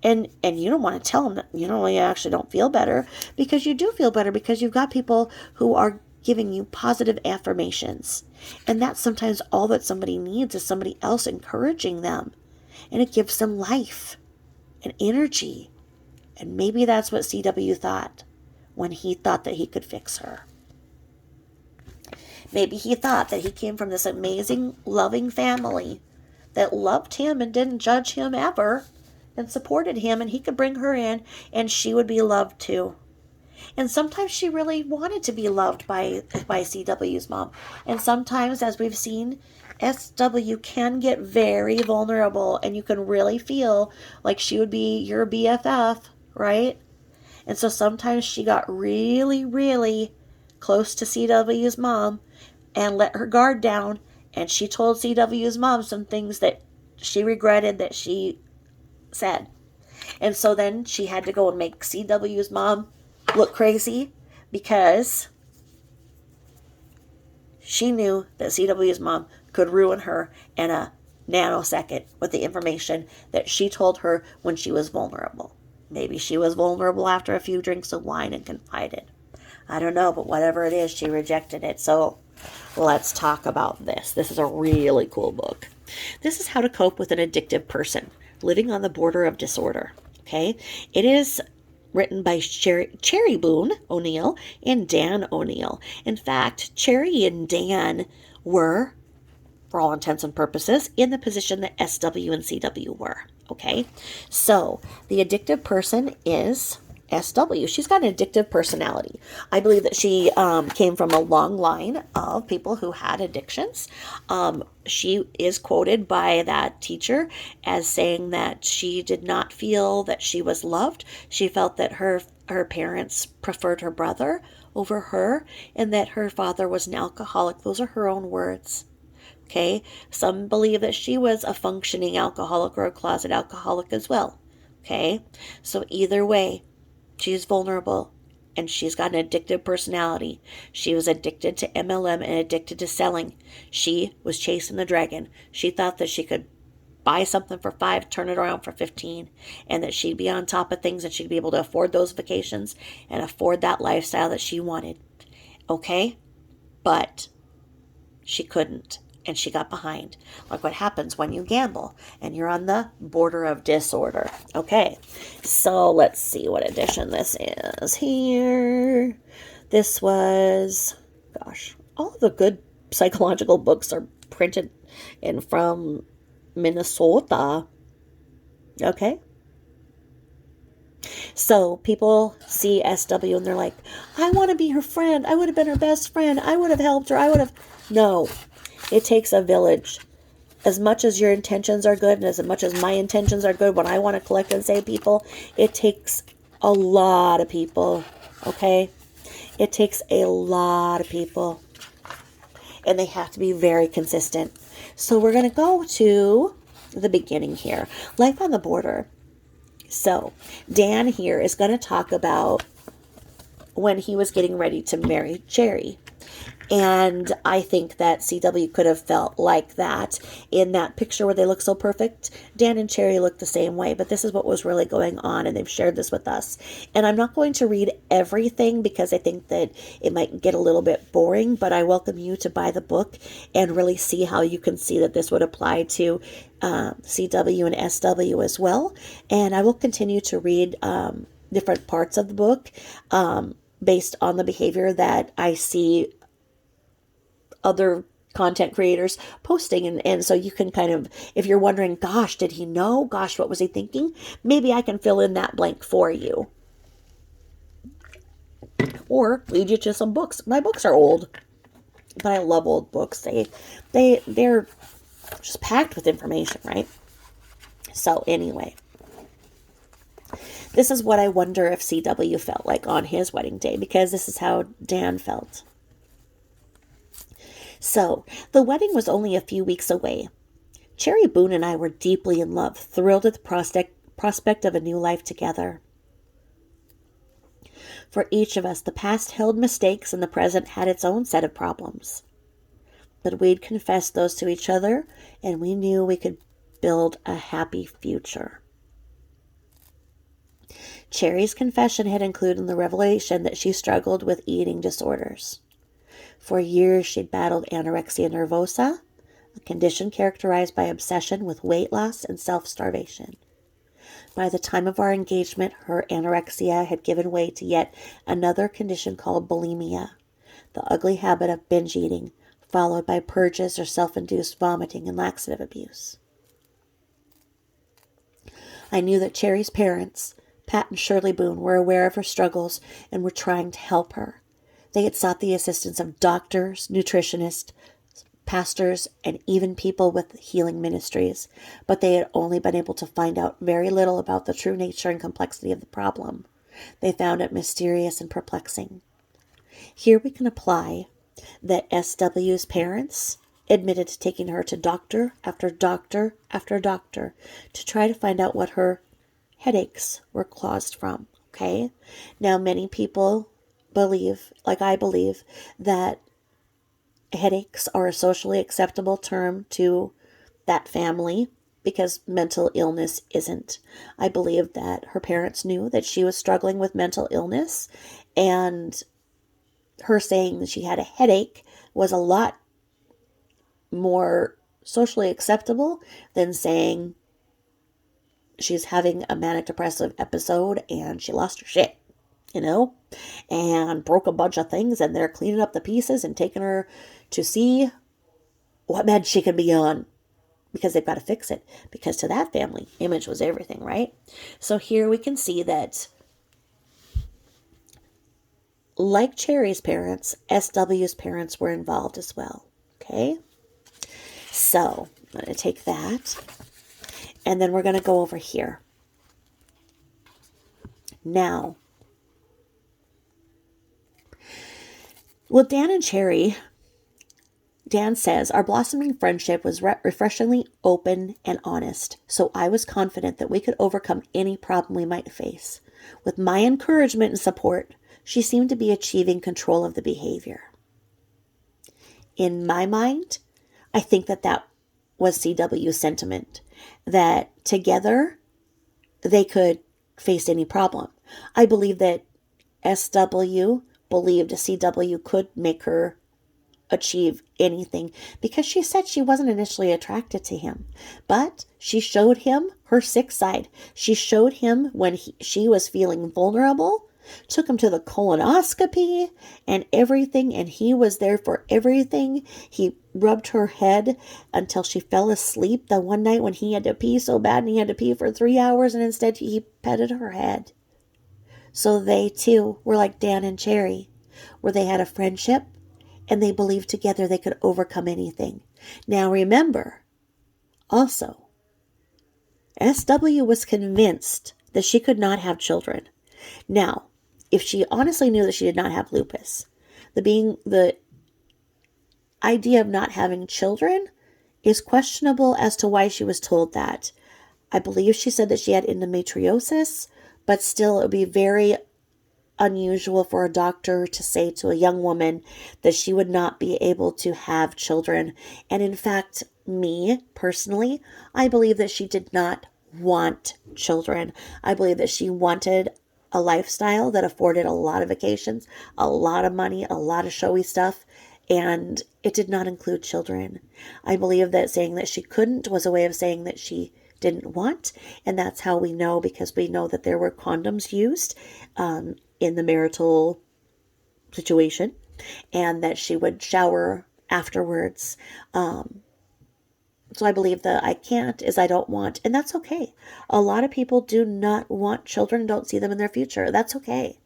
A: And you don't want to tell them that, you actually don't feel better, because you do feel better, because you've got people who are giving you positive affirmations. And that's sometimes all that somebody needs, is somebody else encouraging them. And it gives them life and energy. And maybe that's what CW thought when he thought that he could fix her. Maybe he thought that he came from this amazing, loving family that loved him and didn't judge him ever and supported him, and he could bring her in and she would be loved too. And sometimes she really wanted to be loved by CW's mom. And sometimes, as we've seen, SW can get very vulnerable, and you can really feel like she would be your BFF, right? And so sometimes she got really, really close to CW's mom and let her guard down, and she told CW's mom some things that she regretted that she said. And so then she had to go and make CW's mom look crazy, because she knew that CW's mom could ruin her in a nanosecond with the information that she told her when she was vulnerable. Maybe she was vulnerable after a few drinks of wine and confided. I don't know, but whatever it is, she rejected it. So let's talk about this. This is a really cool book. This is How to Cope with an Addictive Person Living on the Border of Disorder. Okay? It is written by Cherry Boone O'Neill and Dan O'Neill. In fact, Cherry and Dan were, for all intents and purposes, in the position that SW and CW were. Okay? So, the addictive person is SW. She's got an addictive personality. I believe that she came from a long line of people who had addictions. She is quoted by that teacher as saying that she did not feel that she was loved. She felt that her parents preferred her brother over her, and that her father was an alcoholic. Those are her own words. Okay? Some believe that she was a functioning alcoholic or a closet alcoholic as well. Okay? So either way, she's vulnerable, and she's got an addictive personality. She was addicted to MLM and addicted to selling. She was chasing the dragon. She thought that she could buy something for $5, turn it around for $15, and that she'd be on top of things, and she'd be able to afford those vacations and afford that lifestyle that she wanted. Okay? But she couldn't. And she got behind. Like what happens when you gamble and you're on the border of disorder. Okay, so let's see what edition this is here. This was, gosh, all of the good psychological books are printed in from Minnesota. Okay. So people see SW and they're like, I want to be her friend. I would have been her best friend. I would have helped her. No. It takes a village. As much as your intentions are good, and as much as my intentions are good, when I want to collect and save people, it takes a lot of people, okay? It takes a lot of people, and they have to be very consistent. So we're going to go to the beginning here. Life on the border. So Dan here is going to talk about when he was getting ready to marry Cherry. And I think that CW could have felt like that in that picture where they look so perfect. Dan and Cherry look the same way, but this is what was really going on, and they've shared this with us. And I'm not going to read everything because I think that it might get a little bit boring, but I welcome you to buy the book and really see how you can see that this would apply to CW and SW as well. And I will continue to read different parts of the book based on the behavior that I see other content creators posting, and so you can kind of, if you're wondering, gosh, did he know? Gosh, what was he thinking? Maybe I can fill in that blank for you. Or lead you to some books. My books are old, but I love old books. They're just packed with information, right? So anyway, this is what I wonder if CW felt like on his wedding day, because this is how Dan felt. So, the wedding was only a few weeks away. Cherry Boone and I were deeply in love, thrilled at the prospect of a new life together. For each of us, the past held mistakes and the present had its own set of problems. But we'd confessed those to each other, and we knew we could build a happy future. Cherry's confession had included the revelation that she struggled with eating disorders. For years, she'd battled anorexia nervosa, a condition characterized by obsession with weight loss and self-starvation. By the time of our engagement, her anorexia had given way to yet another condition called bulimia, the ugly habit of binge eating, followed by purges or self-induced vomiting and laxative abuse. I knew that Cherry's parents, Pat and Shirley Boone, were aware of her struggles and were trying to help her. They had sought the assistance of doctors, nutritionists, pastors, and even people with healing ministries, but they had only been able to find out very little about the true nature and complexity of the problem. They found it mysterious and perplexing. Here we can apply that SW's parents admitted to taking her to doctor after doctor after doctor to try to find out what her headaches were caused from, okay? Now, many people believe, like I believe, that headaches are a socially acceptable term to that family because mental illness isn't. I believe that her parents knew that she was struggling with mental illness, and her saying that she had a headache was a lot more socially acceptable than saying she's having a manic depressive episode and she lost her shit, and broke a bunch of things, and they're cleaning up the pieces and taking her to see what meds she can be on because they've got to fix it, because to that family, image was everything, right? So here we can see that, like Cherry's parents, SW's parents were involved as well, okay? So I'm going to take that, and then we're going to go over here. Now, with Dan and Cherry, Dan says, our blossoming friendship was refreshingly open and honest, so I was confident that we could overcome any problem we might face. With my encouragement and support, she seemed to be achieving control of the behavior. In my mind, I think that was CW's sentiment, that together they could face any problem. I believe that SW believed CW could make her achieve anything because she said she wasn't initially attracted to him, but she showed him her sick side. She showed him when she was feeling vulnerable, took him to the colonoscopy and everything, and he was there for everything. He rubbed her head until she fell asleep the one night when he had to pee so bad and he had to pee for 3 hours, and instead he petted her head. So they too were like Dan and Cherry, where they had a friendship and they believed together they could overcome anything. Now remember, also, SW was convinced that she could not have children. Now, if she honestly knew that she did not have lupus, the idea of not having children is questionable as to why she was told that. I believe she said that she had endometriosis, but still it would be very unusual for a doctor to say to a young woman that she would not be able to have children. And in fact, me personally, I believe that she did not want children. I believe that she wanted a lifestyle that afforded a lot of vacations, a lot of money, a lot of showy stuff, and it did not include children. I believe that saying that she couldn't was a way of saying that she didn't want, and that's how we know, because we know that there were condoms used in the marital situation, and that she would shower afterwards. So I believe that I can't is I don't want, and that's okay. A lot of people do not want children, don't see them in their future. That's okay.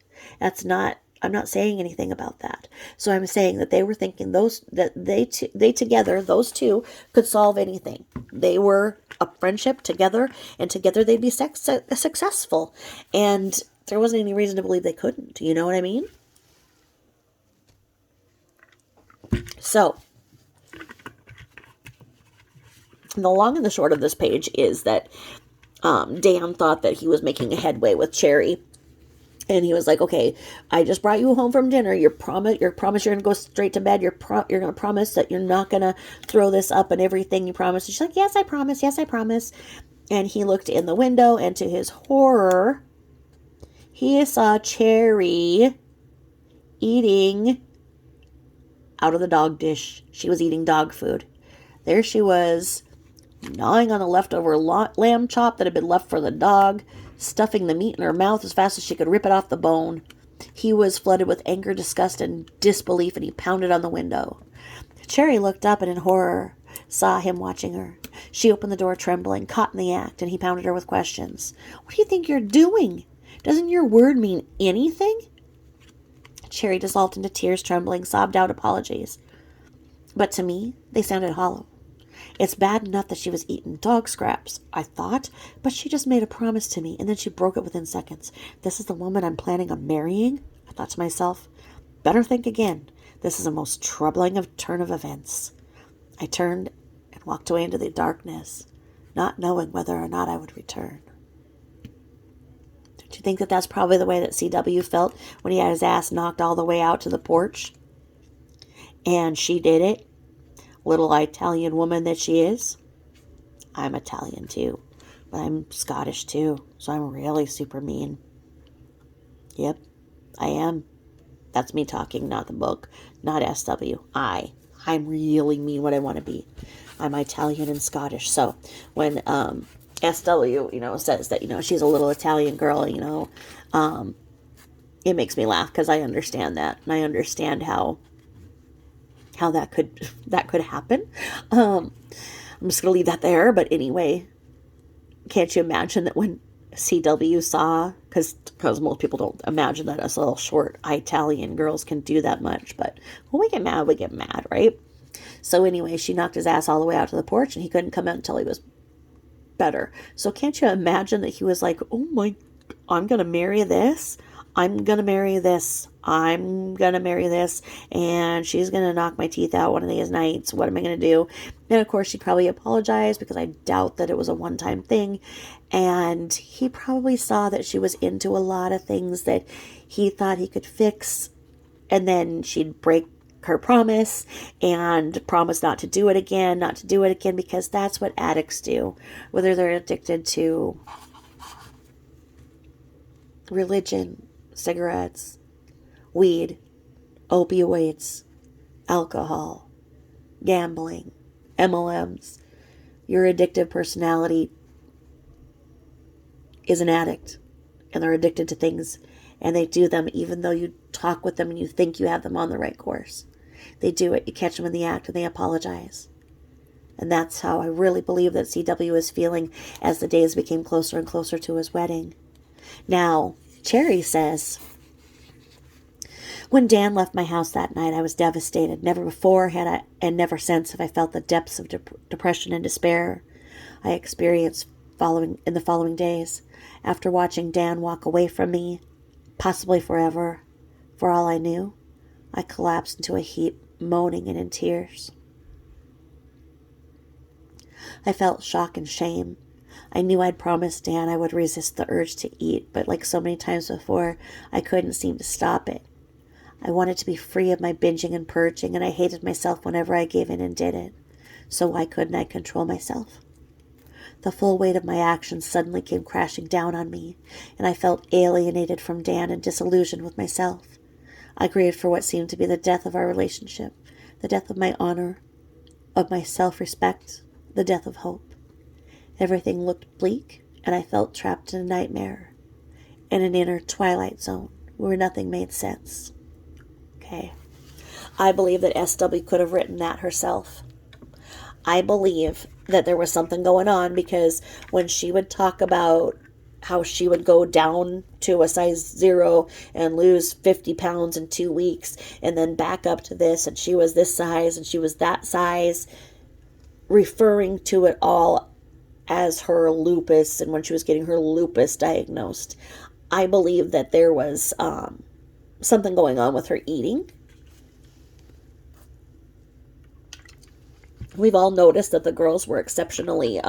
A: I'm not saying anything about that. So I'm saying that they were thinking those together, those two could solve anything. They were a friendship together, and together they'd be successful. And there wasn't any reason to believe they couldn't. You know what I mean? So the long and the short of this page is that Dan thought that he was making a headway with Cherry. And he was like, okay, I just brought you home from dinner. You promise you're going to go straight to bed. You're going to promise that you're not going to throw this up and everything you promised. And she's like, yes, I promise. Yes, I promise. And he looked in the window, and to his horror, he saw Cherry eating out of the dog dish. She was eating dog food. There she was, gnawing on the leftover lamb chop that had been left for the dog, stuffing the meat in her mouth as fast as she could rip it off the bone. He was flooded with anger, disgust, and disbelief, and he pounded on the window. Cherry looked up and in horror saw him watching her. She opened the door trembling, caught in the act, and he pounded her with questions. What do you think you're doing? Doesn't your word mean anything? Cherry dissolved into tears, trembling, sobbed out apologies. But to me, they sounded hollow. It's bad enough that she was eating dog scraps, I thought, but she just made a promise to me, and then she broke it within seconds. This is the woman I'm planning on marrying? I thought to myself. Better think again. This is a most troubling turn of events. I turned and walked away into the darkness, not knowing whether or not I would return. Don't you think that that's probably the way that CW felt when he had his ass knocked all the way out to the porch? And she did it. Little Italian woman that she is. I'm Italian too, but I'm Scottish too, so I'm really super mean. Yep, I am. That's me talking, not the book, not SW. I'm really mean what I want to be. I'm Italian and Scottish. So when SW, says that, she's a little Italian girl, it makes me laugh because I understand that, and I understand how that could happen. I'm just gonna leave that there. But anyway, can't you imagine that when CW saw, because most people don't imagine that us little short Italian girls can do that much, but when we get mad, right? So anyway, she knocked his ass all the way out to the porch, and he couldn't come out until he was better. So can't you imagine that he was like, oh my, I'm gonna marry this. I'm going to marry this. I'm going to marry this. And she's going to knock my teeth out one of these nights. What am I going to do? And of course, she'd probably apologize, because I doubt that it was a one-time thing. And he probably saw that she was into a lot of things that he thought he could fix. And then she'd break her promise and promise not to do it again, because that's what addicts do. Whether they're addicted to religion, cigarettes, weed, opioids, alcohol, gambling, MLMs. Your addictive personality is an addict, and they're addicted to things, and they do them even though you talk with them and you think you have them on the right course. They do it. You catch them in the act and they apologize. And that's how I really believe that CW is feeling as the days became closer and closer to his wedding. Now, Cherry says, when Dan left my house that night, I was devastated. Never before had I, and never since have I felt the depths of depression and despair I experienced in the following days. After watching Dan walk away from me, possibly forever. For all I knew, I collapsed into a heap, moaning and in tears. I felt shock and shame. I knew I'd promised Dan I would resist the urge to eat, but like so many times before, I couldn't seem to stop it. I wanted to be free of my binging and purging, and I hated myself whenever I gave in and did it. So why couldn't I control myself? The full weight of my actions suddenly came crashing down on me, and I felt alienated from Dan and disillusioned with myself. I grieved for what seemed to be the death of our relationship, the death of my honor, of my self-respect, the death of hope. Everything looked bleak, and I felt trapped in a nightmare, in an inner twilight zone where nothing made sense. Okay. I believe that SW could have written that herself. I believe that there was something going on, because when she would talk about how she would go down to a size 0 and lose 50 pounds in 2 weeks and then back up to this, and she was this size and she was that size, referring to it all as her lupus, and when she was getting her lupus diagnosed, I believe that there was something going on with her eating. We've all noticed that the girls were exceptionally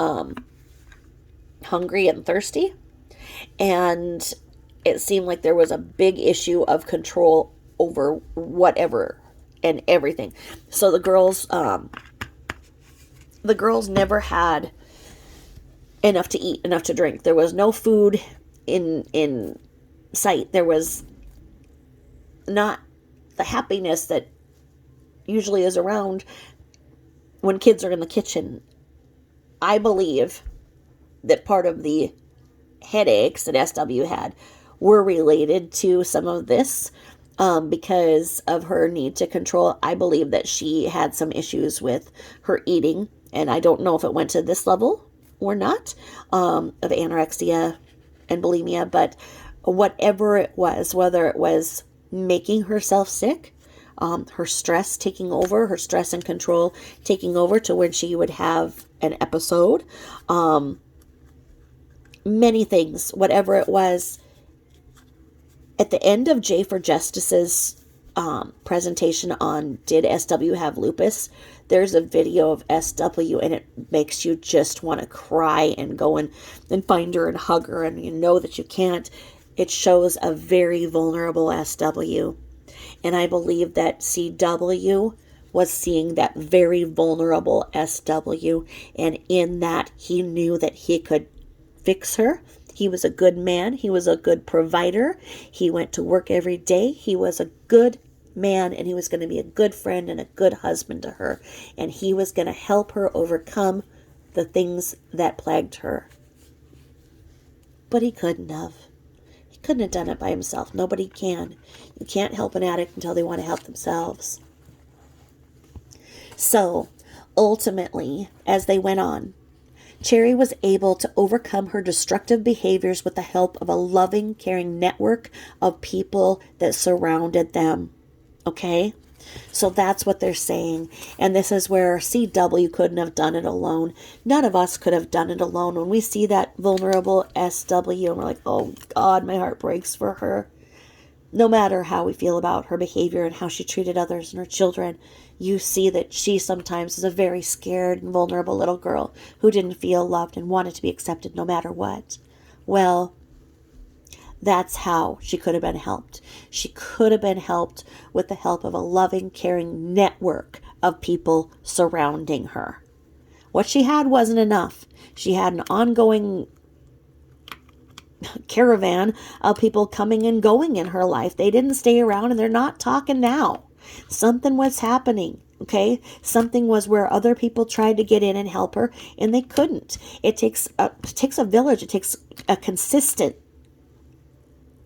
A: hungry and thirsty, and it seemed like there was a big issue of control over whatever and everything. So the girls never had enough to eat, enough to drink. There was no food in sight. There was not the happiness that usually is around when kids are in the kitchen. I believe that part of the headaches that SW had were related to some of this, because of her need to control. I believe that she had some issues with her eating, and I don't know if it went to this level or not, of anorexia and bulimia, but whatever it was, whether it was making herself sick, her stress taking over, her stress and control taking over to when she would have an episode, many things, whatever it was. At the end of J for Justice's presentation on Did SW Have Lupus, there's a video of SW, and it makes you just want to cry and go and find her and hug her, and you know that you can't. It shows a very vulnerable SW, and I believe that CW was seeing that very vulnerable SW, and in that he knew that he could fix her. He was a good man. He was a good provider. He went to work every day. He was a good man, and he was going to be a good friend and a good husband to her, and he was going to help her overcome the things that plagued her. But he couldn't have. He couldn't have done it by himself. Nobody can. You can't help an addict until they want to help themselves. So, ultimately, as they went on, Cherry was able to overcome her destructive behaviors with the help of a loving, caring network of people that surrounded them. Okay? So that's what they're saying. And this is where CW couldn't have done it alone. None of us could have done it alone. When we see that vulnerable SW, and we're like, oh God, my heart breaks for her. No matter how we feel about her behavior and how she treated others and her children, you see that she sometimes is a very scared and vulnerable little girl who didn't feel loved and wanted to be accepted no matter what. Well, that's how she could have been helped. She could have been helped with the help of a loving, caring network of people surrounding her. What she had wasn't enough. She had an ongoing caravan of people coming and going in her life. They didn't stay around, and they're not talking now. Something was happening, okay? Something was where other people tried to get in and help her, and they couldn't. It takes a village. It takes a consistent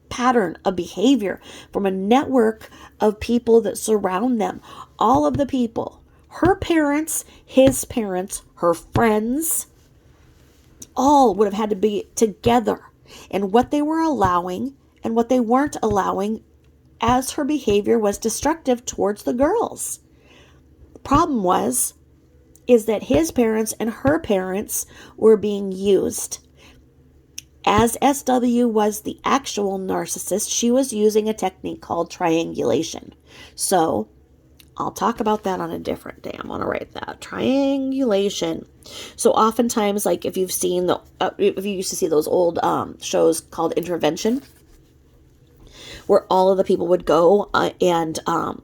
A: pattern of behavior from a network of people that surround them. All of the people, her parents, his parents, her friends, all would have had to be together. And what they were allowing and what they weren't allowing as her behavior was destructive towards the girls. The problem is that his parents and her parents were being used. As SW was the actual narcissist, she was using a technique called triangulation. So I'll talk about that on a different day. I'm going to write that. Triangulation. So oftentimes, like if you've seen if you used to see those old shows called Intervention, where all of the people would go and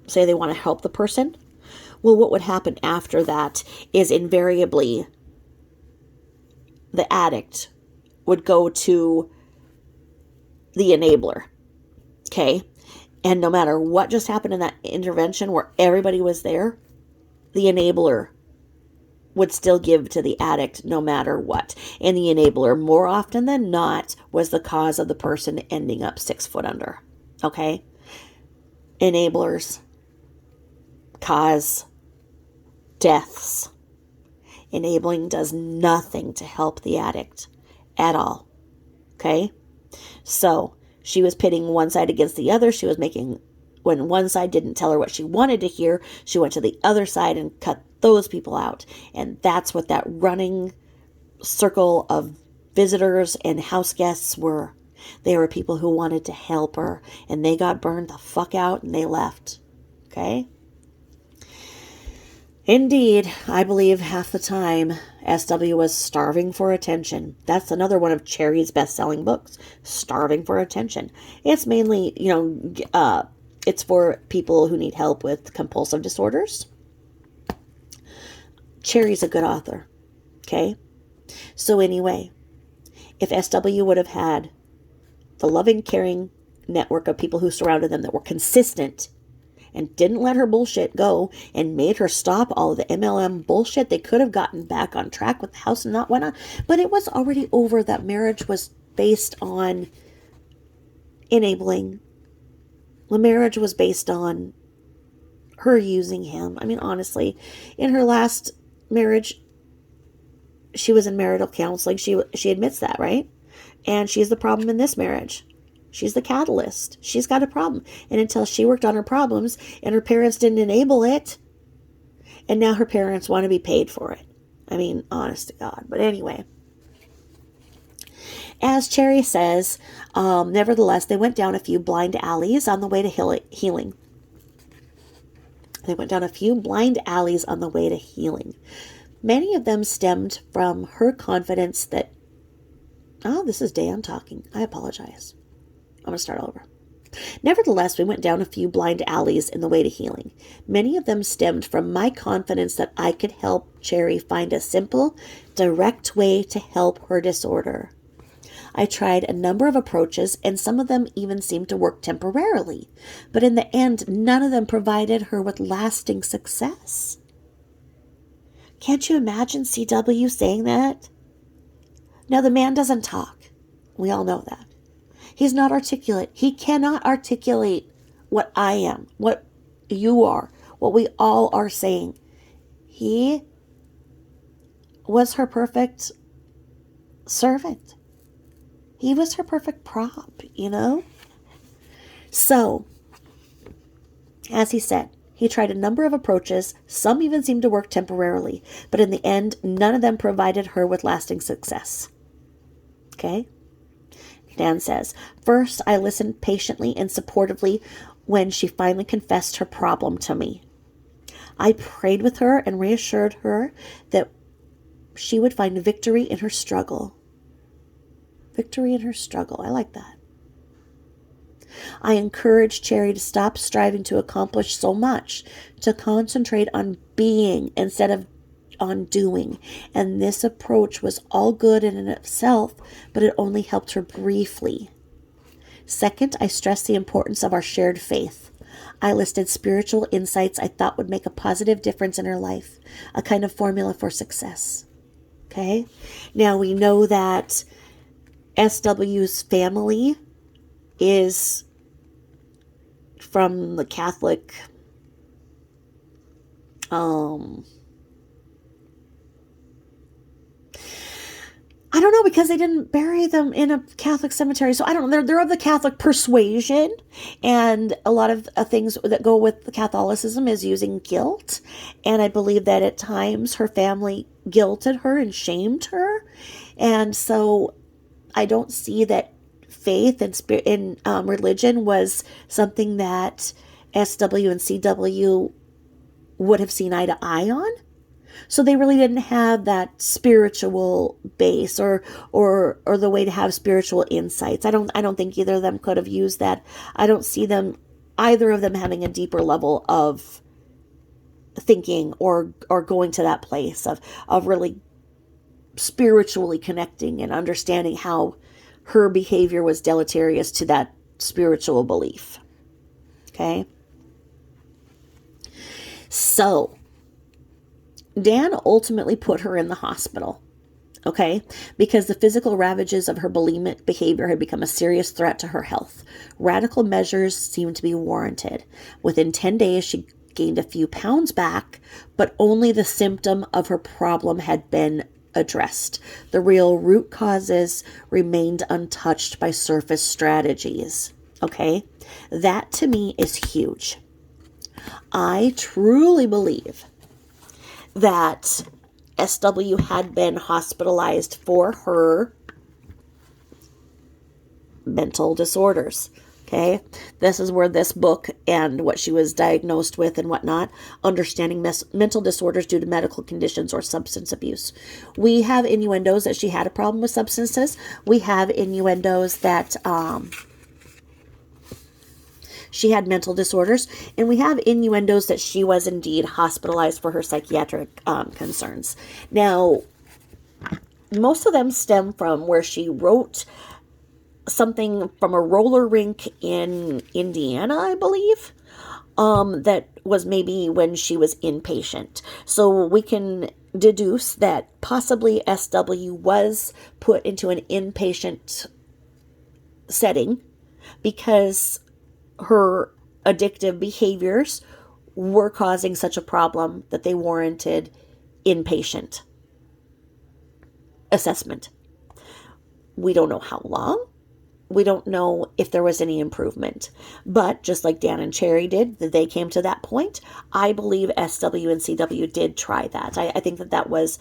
A: say they want to help the person. Well, what would happen after that is invariably the addict would go to the enabler. Okay? And no matter what just happened in that intervention where everybody was there, the enabler would still give to the addict no matter what. And the enabler, more often than not, was the cause of the person ending up 6 foot under. Okay? Enablers cause deaths. Enabling does nothing to help the addict at all. Okay? So, she was pitting one side against the other. She was making, when one side didn't tell her what she wanted to hear, she went to the other side and cut those people out. And that's what that running circle of visitors and house guests were. They were people who wanted to help her, and they got burned the fuck out and they left. Okay? Indeed, I believe half the time SW was starving for attention. That's another one of Cherry's best-selling books, Starving for Attention. It's mainly, it's for people who need help with compulsive disorders. Cherry's a good author. Okay? So anyway, if SW would have had the loving, caring network of people who surrounded them that were consistent and didn't let her bullshit go and made her stop all of the MLM bullshit, they could have gotten back on track with the house and not whatnot. But it was already over. That marriage was based on enabling. The marriage was based on her using him. I mean, honestly, in her last marriage, she was in marital counseling. She admits that, right? And she's the problem in this marriage. She's the catalyst. She's got a problem. And until she worked on her problems and her parents didn't enable it, and now her parents want to be paid for it. I mean, honest to God. But anyway, as Cherry says, nevertheless, they went down a few blind alleys on the way to healing. They went down a few blind alleys on the way to healing. Many of them stemmed from her confidence that, this is Dan talking. I apologize. I'm going to start over. Nevertheless, we went down a few blind alleys in the way to healing. Many of them stemmed from my confidence that I could help Cherry find a simple, direct way to help her disorder. I tried a number of approaches, and some of them even seemed to work temporarily. But in the end, none of them provided her with lasting success. Can't you imagine CW saying that? Now, the man doesn't talk. We all know that. He's not articulate. He cannot articulate what I am, what you are, what we all are saying. He was her perfect servant. He was her perfect prop, So, as he said, he tried a number of approaches. Some even seemed to work temporarily. But in the end, none of them provided her with lasting success. Okay? Dan says, first, I listened patiently and supportively when she finally confessed her problem to me. I prayed with her and reassured her that she would find victory in her struggle. Victory in her struggle. I like that. I encouraged Cherry to stop striving to accomplish so much, to concentrate on being instead of on doing. And this approach was all good in itself, but it only helped her briefly. Second, I stressed the importance of our shared faith. I listed spiritual insights I thought would make a positive difference in her life, a kind of formula for success. Okay? Now we know that SW's family is from the Catholic I don't know, because they didn't bury them in a Catholic cemetery. So I don't know. They're of the Catholic persuasion. And a lot of things that go with Catholicism is using guilt. And I believe that at times her family guilted her and shamed her. And so I don't see that faith and spirit in religion was something that SW and CW would have seen eye to eye on. So they really didn't have that spiritual base or the way to have spiritual insights. I don't think either of them could have used that. I don't see either of them having a deeper level of thinking or going to that place of really spiritually connecting and understanding how her behavior was deleterious to that spiritual belief. Okay? So, Dan ultimately put her in the hospital, okay, because the physical ravages of her bulimic behavior had become a serious threat to her health. Radical measures seemed to be warranted. Within 10 days, she gained a few pounds back, but only the symptom of her problem had been addressed. The real root causes remained untouched by surface strategies, okay? That to me is huge. I truly believe that SW had been hospitalized for her mental disorders. Okay, this is where this book and what she was diagnosed with and whatnot, understanding mental disorders due to medical conditions or substance abuse. We have innuendos that she had a problem with substances. We have innuendos that she had mental disorders, and we have innuendos that she was indeed hospitalized for her psychiatric concerns. Now, most of them stem from where she wrote something from a roller rink in Indiana, I believe, that was maybe when she was inpatient. So we can deduce that possibly SW was put into an inpatient setting because her addictive behaviors were causing such a problem that they warranted inpatient assessment. We don't know how long. We don't know if there was any improvement. But just like Dan and Cherry did, that they came to that point, I believe SW and CW did try that. I think that was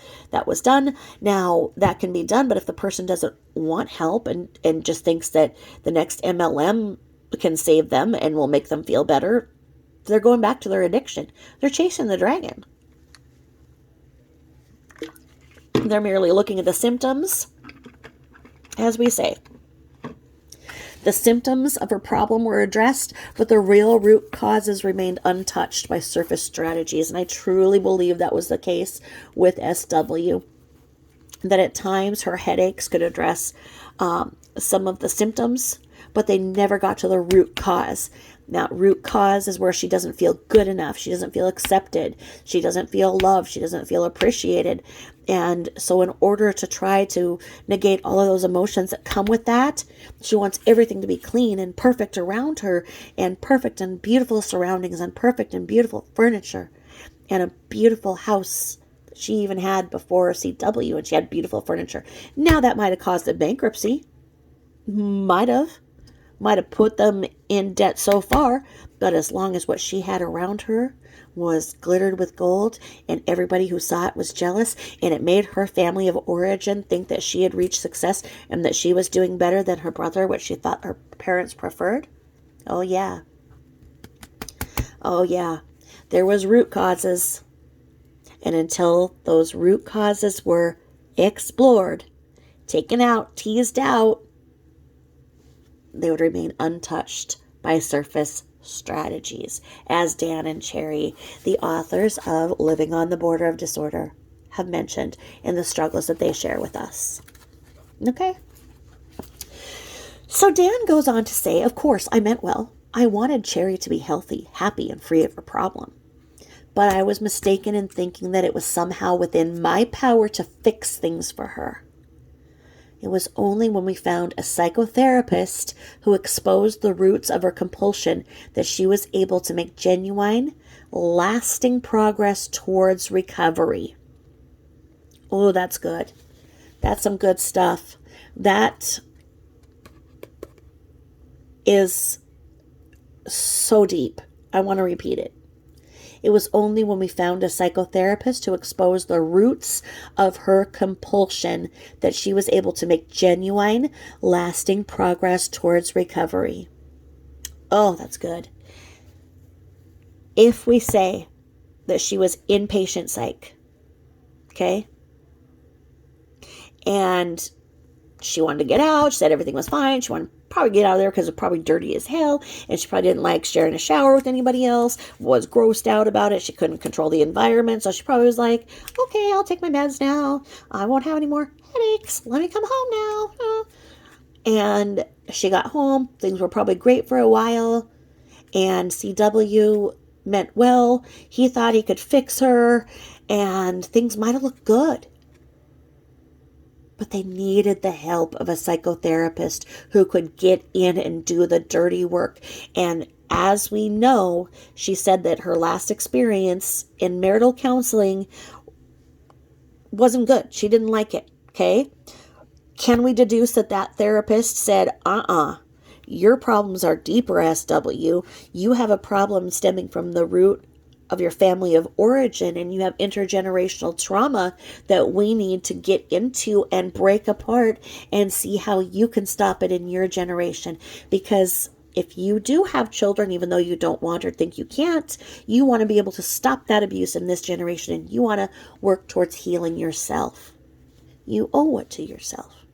A: done. Now, that can be done, but if the person doesn't want help and just thinks that the next MLM can save them and will make them feel better, they're going back to their addiction. They're chasing the dragon. They're merely looking at the symptoms, as we say. The symptoms of her problem were addressed, but the real root causes remained untouched by surface strategies. And I truly believe that was the case with SW. That at times her headaches could address some of the symptoms, but they never got to the root cause. Now, root cause is where she doesn't feel good enough. She doesn't feel accepted. She doesn't feel loved. She doesn't feel appreciated. And so in order to try to negate all of those emotions that come with that, she wants everything to be clean and perfect around her, and perfect and beautiful surroundings, and perfect and beautiful furniture, and a beautiful house. She even had before CW, and she had beautiful furniture. Now that might have caused a bankruptcy. Might have put them in debt so far, but as long as what she had around her was glittered with gold and everybody who saw it was jealous, and it made her family of origin think that she had reached success and that she was doing better than her brother, what she thought her parents preferred. Oh yeah, there was root causes, and until those root causes were explored, taken out, teased out, they would remain untouched by surface strategies, as Dan and Cherry, the authors of Living on the Border of Disorder, have mentioned in the struggles that they share with us. Okay? So Dan goes on to say, of course, I meant well. I wanted Cherry to be healthy, happy, and free of her problem. But I was mistaken in thinking that it was somehow within my power to fix things for her. It was only when we found a psychotherapist who exposed the roots of her compulsion that she was able to make genuine, lasting progress towards recovery. Oh, that's good. That's some good stuff. That is so deep. I want to repeat it. It was only when we found a psychotherapist to expose the roots of her compulsion that she was able to make genuine, lasting progress towards recovery. Oh, that's good. If we say that she was inpatient psych, okay, and she wanted to get out, she said everything was fine, she wanted to probably get out of there because it's probably dirty as hell, and she probably didn't like sharing a shower with anybody else, was grossed out about it, she couldn't control the environment, so she probably was like, okay, I'll take my meds now, I won't have any more headaches, let me come home now. And she got home, things were probably great for a while, and CW meant well, he thought he could fix her, and things might have looked good. But they needed the help of a psychotherapist who could get in and do the dirty work. And as we know, she said that her last experience in marital counseling wasn't good. She didn't like it, okay? Can we deduce that that therapist said, your problems are deeper, SW. You have a problem stemming from the root of your family of origin, and you have intergenerational trauma that we need to get into and break apart and see how you can stop it in your generation. Because if you do have children, even though you don't want or think you can't, you want to be able to stop that abuse in this generation, and you want to work towards healing yourself. You owe it to yourself.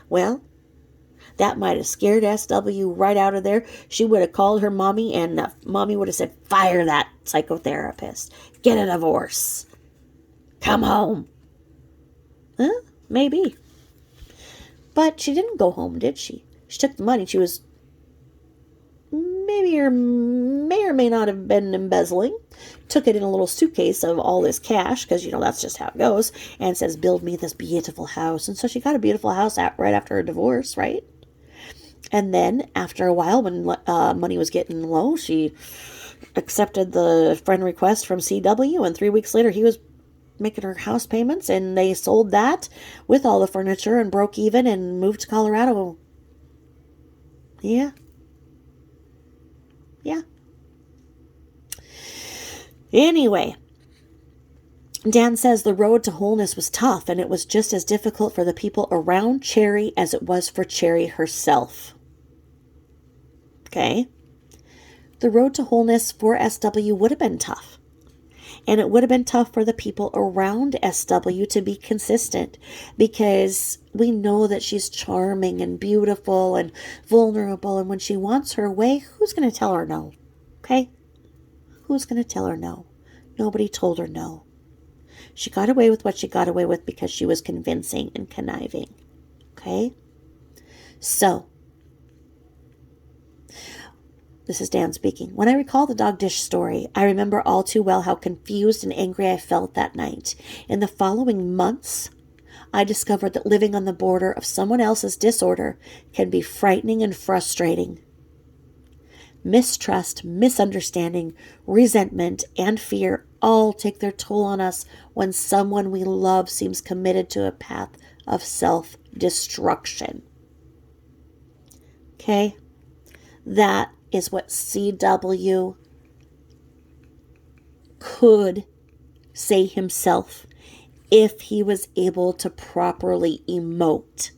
A: Well, that might have scared SW right out of there. She would have called her mommy, and mommy would have said, fire that psychotherapist. Get a divorce. Come home. Maybe. But she didn't go home, did she? She took the money. She was may or may not have been embezzling. Took it in a little suitcase of all this cash, because, that's just how it goes. And says, build me this beautiful house. And so she got a beautiful house right after her divorce, right? And then after a while, when money was getting low, she accepted the friend request from CW. And 3 weeks later, he was making her house payments. And they sold that with all the furniture and broke even and moved to Colorado. Yeah. Anyway, Dan says the road to wholeness was tough, and it was just as difficult for the people around Cherry as it was for Cherry herself. Okay? The road to wholeness for SW would have been tough. And it would have been tough for the people around SW to be consistent, because we know that she's charming and beautiful and vulnerable, and when she wants her way, who's going to tell her no? Okay? Who's going to tell her no? Nobody told her no. She got away with what she got away with because she was convincing and conniving. Okay? So, this is Dan speaking. When I recall the dog dish story, I remember all too well how confused and angry I felt that night. In the following months, I discovered that living on the border of someone else's disorder can be frightening and frustrating. Mistrust, misunderstanding, resentment, and fear all take their toll on us when someone we love seems committed to a path of self-destruction. Okay? That is what CW could say himself if he was able to properly emote.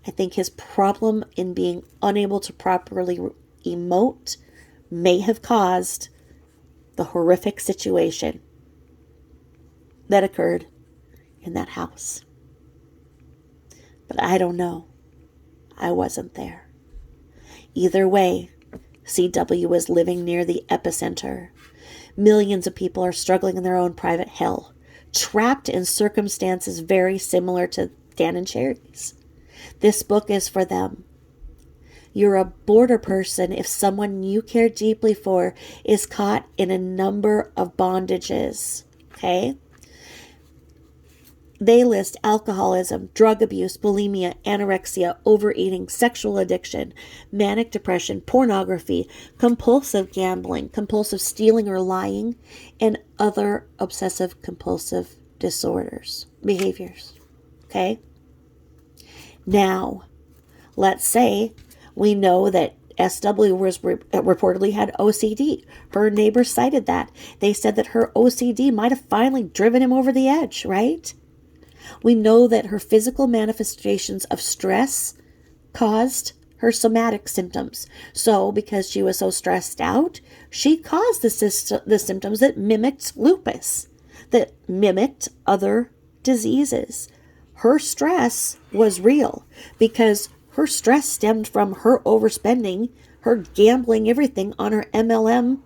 A: I think his problem in being unable to properly emote may have caused the horrific situation that occurred in that house. But I don't know. I wasn't there. Either way, CW is living near the epicenter. Millions of people are struggling in their own private hell, trapped in circumstances very similar to Dan and Cherry's. This book is for them. You're a border person if someone you care deeply for is caught in a number of bondages. Okay? They list alcoholism, drug abuse, bulimia, anorexia, overeating, sexual addiction, manic depression, pornography, compulsive gambling, compulsive stealing or lying, and other obsessive compulsive behaviors. Okay? Now, let's say we know that SW reportedly had OCD. Her neighbors cited that. They said that her OCD might have finally driven him over the edge, right? We know that her physical manifestations of stress caused her somatic symptoms. So because she was so stressed out, she caused the symptoms that mimicked lupus, that mimicked other diseases. Her stress was real because her stress stemmed from her overspending, her gambling everything on her MLM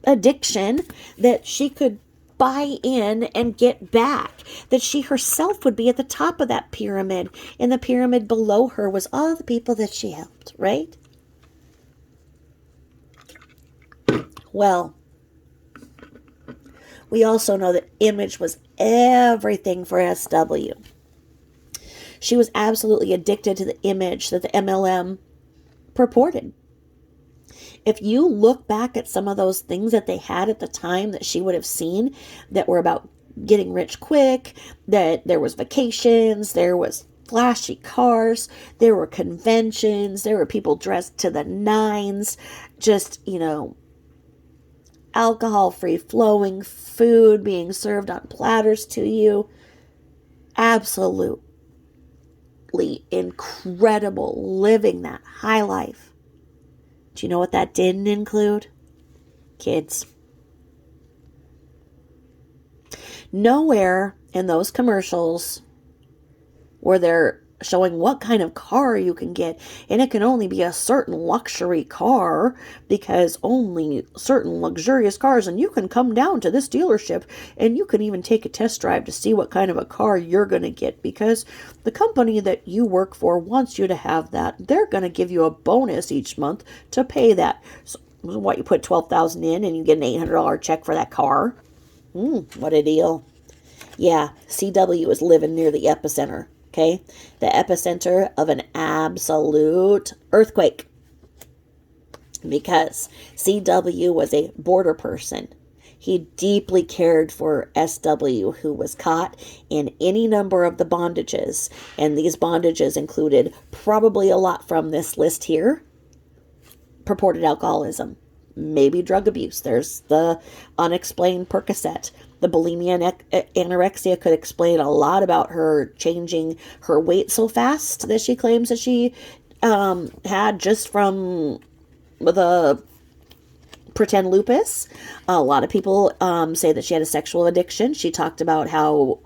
A: addiction that she could buy in and get back, that she herself would be at the top of that pyramid, and the pyramid below her was all the people that she helped, right? Well, we also know that image was everything for SW. She was absolutely addicted to the image that the MLM purported. If you look back at some of those things that they had at the time that she would have seen that were about getting rich quick, that there was vacations, there was flashy cars, there were conventions, there were people dressed to the nines, just, alcohol-free flowing food being served on platters to you. Absolutely incredible, living that high life. Do you know what that didn't include? Kids. Nowhere in those commercials where they're showing what kind of car you can get, and it can only be a certain luxury car because only certain luxurious cars, and you can come down to this dealership and you can even take a test drive to see what kind of a car you're going to get because the company that you work for wants you to have that. They're going to give you a bonus each month to pay that. So what, you put $12,000 in and you get an $800 check for that car? What a deal. Yeah, CW is living near the epicenter. Okay, the epicenter of an absolute earthquake, because CW was a border person. He deeply cared for SW, who was caught in any number of the bondages, and these bondages included probably a lot from this list here: purported alcoholism, maybe drug abuse. There's the unexplained Percocet. The bulimia and anorexia could explain a lot about her changing her weight so fast that she claims that she had just from the pretend lupus. A lot of people say that she had a sexual addiction. She talked about how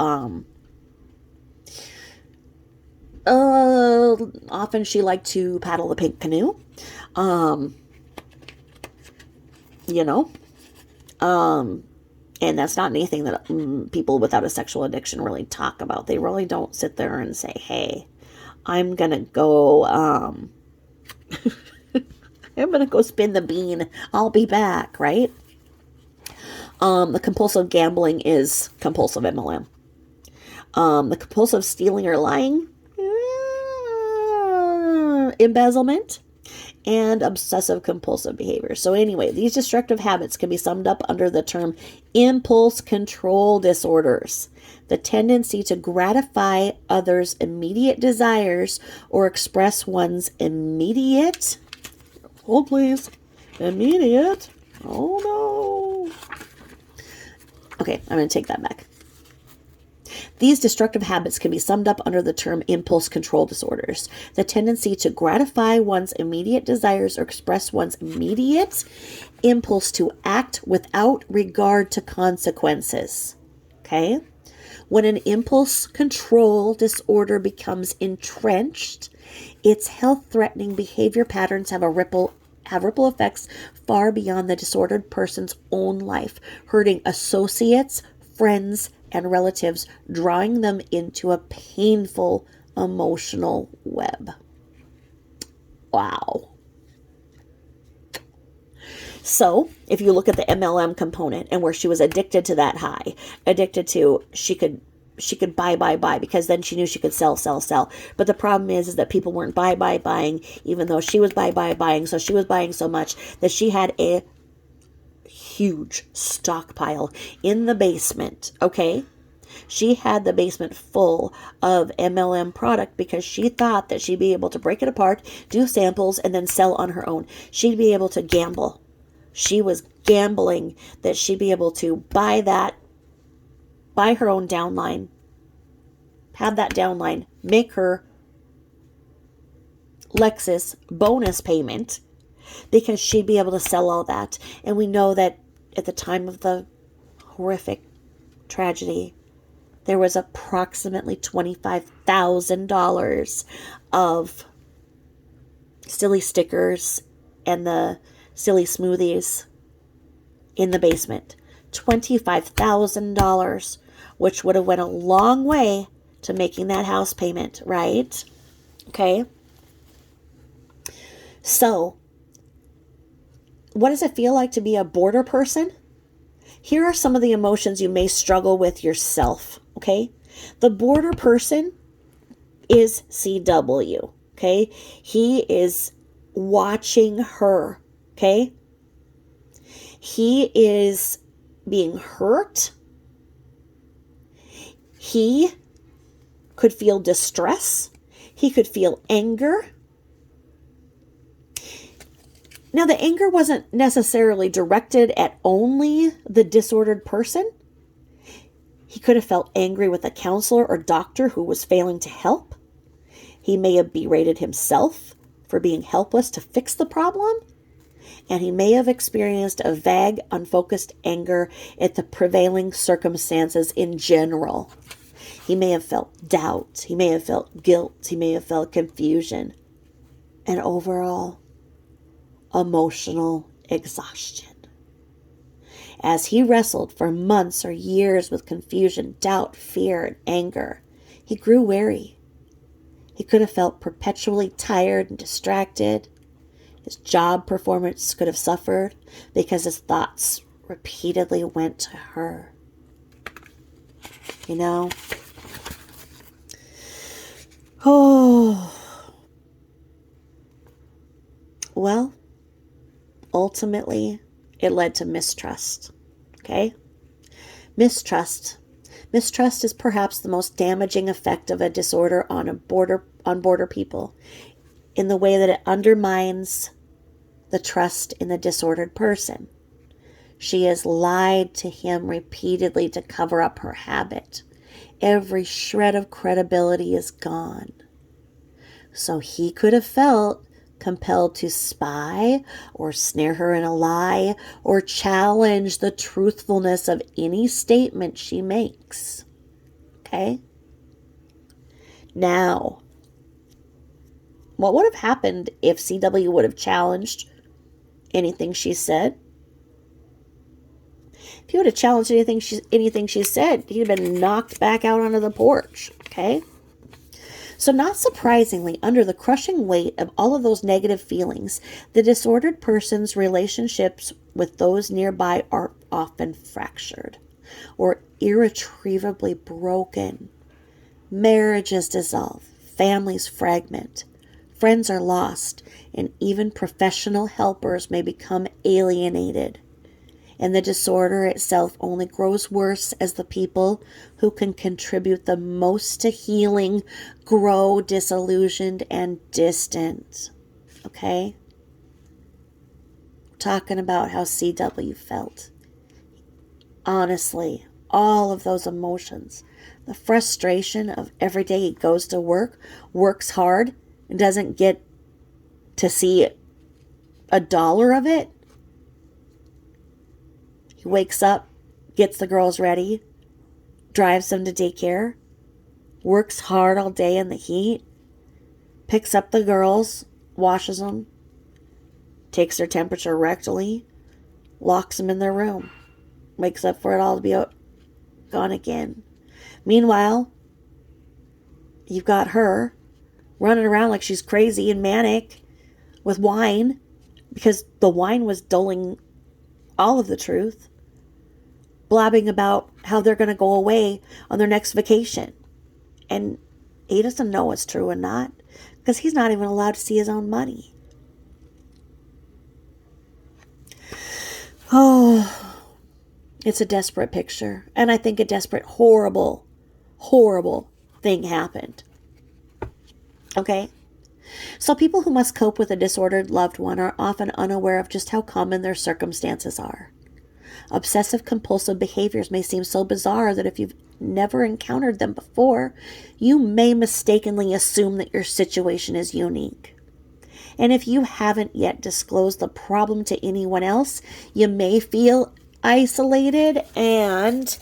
A: often she liked to paddle the pink canoe. And that's not anything that people without a sexual addiction really talk about. They really don't sit there and say, hey, I'm going to go, I'm going to go spin the bean. I'll be back, right? The compulsive gambling is compulsive MLM. The compulsive stealing or lying, embezzlement, and obsessive compulsive behavior. So anyway, these destructive habits can be summed up under the term impulse control disorders. The tendency to gratify others' immediate desires or express one's immediate, hold please, immediate, oh no. Okay, I'm going to take that back. These destructive habits can be summed up under the term impulse control disorders. The tendency to gratify one's immediate desires or express one's immediate impulse to act without regard to consequences. Okay? When an impulse control disorder becomes entrenched, its health-threatening behavior patterns have ripple effects far beyond the disordered person's own life, hurting associates, friends, and relatives, drawing them into a painful emotional web. Wow. So, if you look at the MLM component and where she was addicted to that high, addicted to, she could buy, because then she knew she could sell. But the problem is that people weren't buying, even though she was buying. So she was buying so much that she had a huge stockpile in the basement, okay? She had the basement full of MLM product because she thought that she'd be able to break it apart, do samples, and then sell on her own. She'd be able to gamble. She was gambling that she'd be able to buy her own downline, have that downline, make her Lexus bonus payment because she'd be able to sell all that. And we know that at the time of the horrific tragedy, there was approximately $25,000 of silly stickers and the silly smoothies in the basement. $25,000, which would have went a long way to making that house payment, right? Okay. So, what does it feel like to be a border person? Here are some of the emotions you may struggle with yourself, okay? The border person is CW, okay? He is watching her, okay? He is being hurt. He could feel distress. He could feel anger. Now, the anger wasn't necessarily directed at only the disordered person. He could have felt angry with a counselor or doctor who was failing to help. He may have berated himself for being helpless to fix the problem. And he may have experienced a vague, unfocused anger at the prevailing circumstances in general. He may have felt doubt. He may have felt guilt. He may have felt confusion. And overall, emotional exhaustion. As he wrestled for months or years with confusion, doubt, fear, and anger, he grew weary. He could have felt perpetually tired and distracted. His job performance could have suffered because his thoughts repeatedly went to her. You know? Oh. Well, ultimately, it led to mistrust. Okay? Mistrust. Mistrust is perhaps the most damaging effect of a disorder on border people, in the way that it undermines the trust in the disordered person. She has lied to him repeatedly to cover up her habit. Every shred of credibility is gone. So he could have felt compelled to spy or snare her in a lie or challenge the truthfulness of any statement she makes. Okay? Now, what would have happened if CW would have challenged anything she said? If he would have challenged anything she said, he'd have been knocked back out onto the porch. Okay? So not surprisingly, under the crushing weight of all of those negative feelings, the disordered person's relationships with those nearby are often fractured or irretrievably broken. Marriages dissolve, families fragment, friends are lost, and even professional helpers may become alienated. And the disorder itself only grows worse as the people who can contribute the most to healing grow disillusioned and distant. Okay? We're talking about how CW felt. Honestly, all of those emotions, the frustration of every day he goes to work, works hard, and doesn't get to see $1 of it. He wakes up, gets the girls ready, drives them to daycare, works hard all day in the heat, picks up the girls, washes them, takes their temperature rectally, locks them in their room, wakes up for it all to be gone again. Meanwhile, you've got her running around like she's crazy and manic with wine, because the wine was dulling all of the truth, blabbing about how they're going to go away on their next vacation. And he doesn't know what's true and not, because he's not even allowed to see his own money. Oh, It's a desperate picture. And I think a desperate, horrible, horrible thing happened. Okay? So people who must cope with a disordered loved one are often unaware of just how common their circumstances are. Obsessive compulsive behaviors may seem so bizarre that if you've never encountered them before, you may mistakenly assume that your situation is unique. And if you haven't yet disclosed the problem to anyone else, you may feel isolated and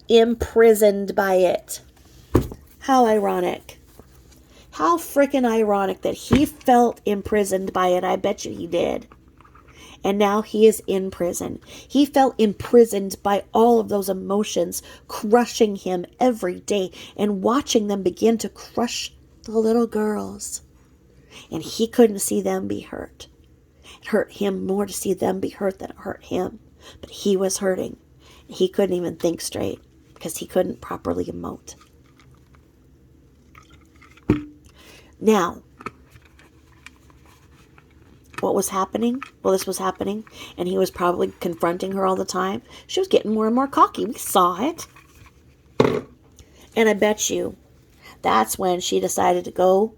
A: imprisoned by it. How ironic. How freaking ironic that he felt imprisoned by it. I bet you he did. And now he is in prison. He felt imprisoned by all of those emotions crushing him every day and watching them begin to crush the little girls. And he couldn't see them be hurt. It hurt him more to see them be hurt than it hurt him. But he was hurting. He couldn't even think straight because he couldn't properly emote. Now, what was happening? Well, this was happening, and he was probably confronting her all the time. She was getting more and more cocky. We saw it. And I bet you that's when she decided to go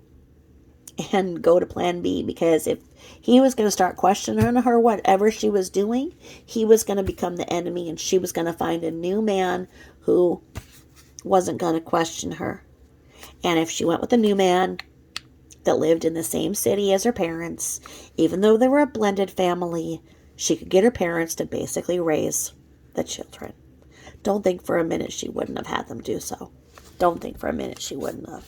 A: to plan B, because if he was going to start questioning her, whatever she was doing, he was going to become the enemy, and she was going to find a new man who wasn't going to question her. And if she went with a new man that lived in the same city as her parents, even though they were a blended family, she could get her parents to basically raise the children. Don't think for a minute she wouldn't have had them do so. Don't think for a minute she wouldn't have.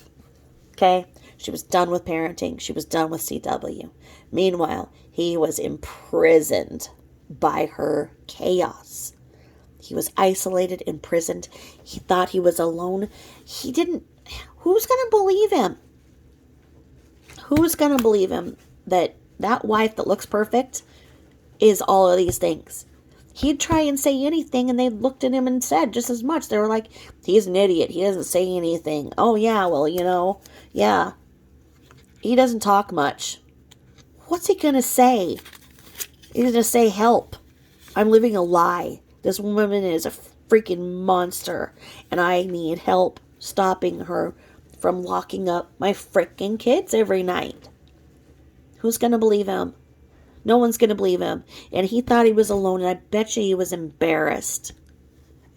A: Okay? She was done with parenting. She was done with CW. Meanwhile, he was imprisoned by her chaos. He was isolated, imprisoned. He thought he was alone. Who's going to believe him? Who's going to believe him that wife that looks perfect is all of these things? He'd try and say anything, and they looked at him and said just as much. They were like, he's an idiot. He doesn't say anything. Oh, yeah, well, yeah. He doesn't talk much. What's he going to say? He's going to say, help. I'm living a lie. This woman is a freaking monster, and I need help stopping her from locking up my freaking kids every night. Who's going to believe him? No one's going to believe him. And he thought he was alone, and I bet you he was embarrassed.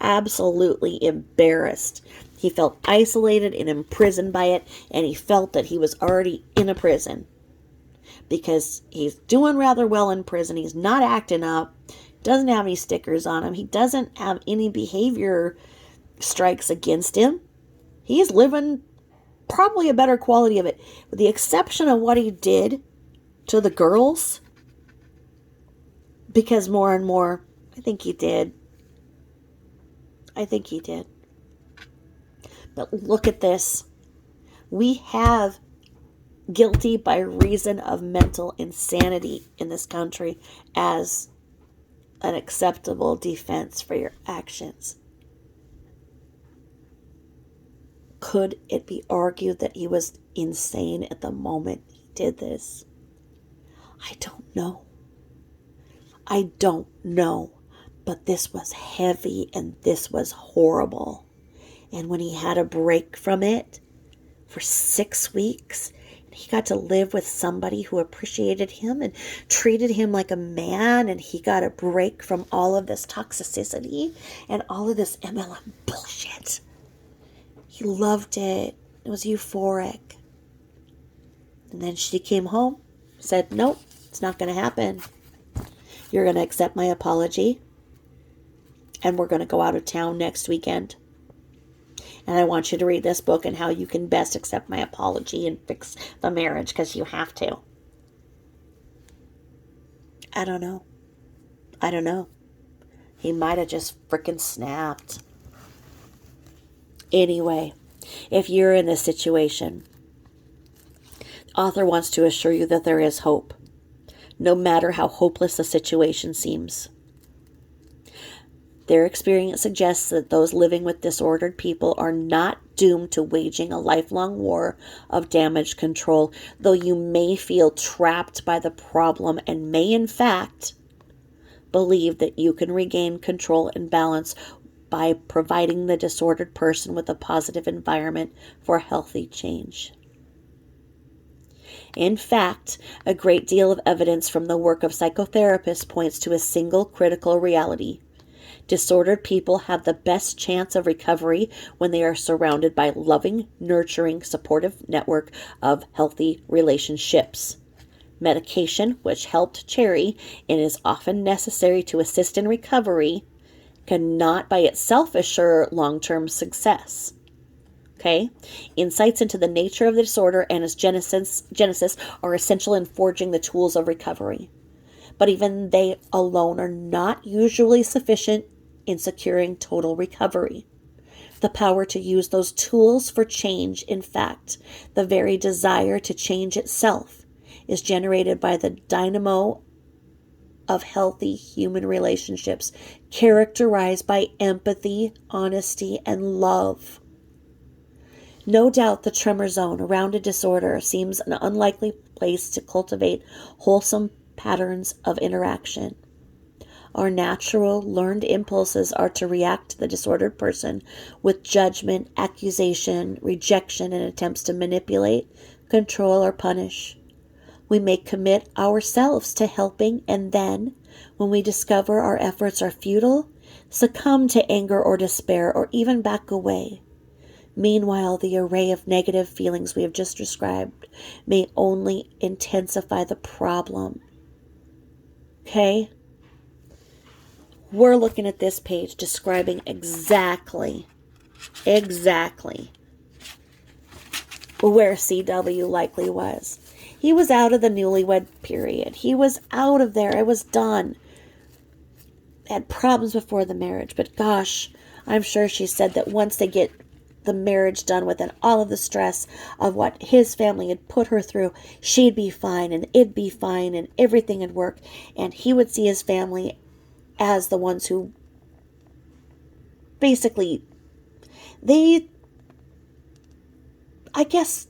A: Absolutely embarrassed. He felt isolated and imprisoned by it, and he felt that he was already in a prison. Because he's doing rather well in prison. He's not acting up. Doesn't have any stickers on him. He doesn't have any behavior strikes against him. He's living probably a better quality of it, with the exception of what he did to the girls, because more and more, I think he did. But look at this. We have guilty by reason of mental insanity in this country as an acceptable defense for your actions. Could it be argued that he was insane at the moment he did this? I don't know. But this was heavy and this was horrible. And when he had a break from it for 6 weeks, he got to live with somebody who appreciated him and treated him like a man, and he got a break from all of this toxicity and all of this MLM bullshit. He loved it. It was euphoric. And then she came home, said, nope, it's not going to happen. You're going to accept my apology, and we're going to go out of town next weekend. And I want you to read this book and how you can best accept my apology and fix the marriage, because you have to. I don't know. He might have just freaking snapped. Anyway, if you're in this situation, the author wants to assure you that there is hope, no matter how hopeless the situation seems. Their experience suggests that those living with disordered people are not doomed to waging a lifelong war of damage control, though you may feel trapped by the problem and may, in fact, believe that you can regain control and balance by providing the disordered person with a positive environment for healthy change. In fact, a great deal of evidence from the work of psychotherapists points to a single critical reality. Disordered people have the best chance of recovery when they are surrounded by loving, nurturing, supportive network of healthy relationships. Medication, which helped Cherry and is often necessary to assist in recovery, cannot by itself assure long-term success. Okay? Insights into the nature of the disorder and its genesis are essential in forging the tools of recovery. But even they alone are not usually sufficient in securing total recovery. The power to use those tools for change, in fact, the very desire to change itself, is generated by the dynamo of healthy human relationships, characterized by empathy, honesty, and love. No doubt the tremor zone around a disorder seems an unlikely place to cultivate wholesome patterns of interaction. Our natural, learned impulses are to react to the disordered person with judgment, accusation, rejection, and attempts to manipulate, control, or punish. We may commit ourselves to helping and then, when we discover our efforts are futile, succumb to anger or despair or even back away. Meanwhile, the array of negative feelings we have just described may only intensify the problem. Okay? We're looking at this page describing exactly where CW likely was. He was out of the newlywed period. He was out of there. It was done. Had problems before the marriage, but gosh, I'm sure she said that once they get the marriage done with and all of the stress of what his family had put her through, she'd be fine and it'd be fine and everything would work, and he would see his family as the ones who basically I guess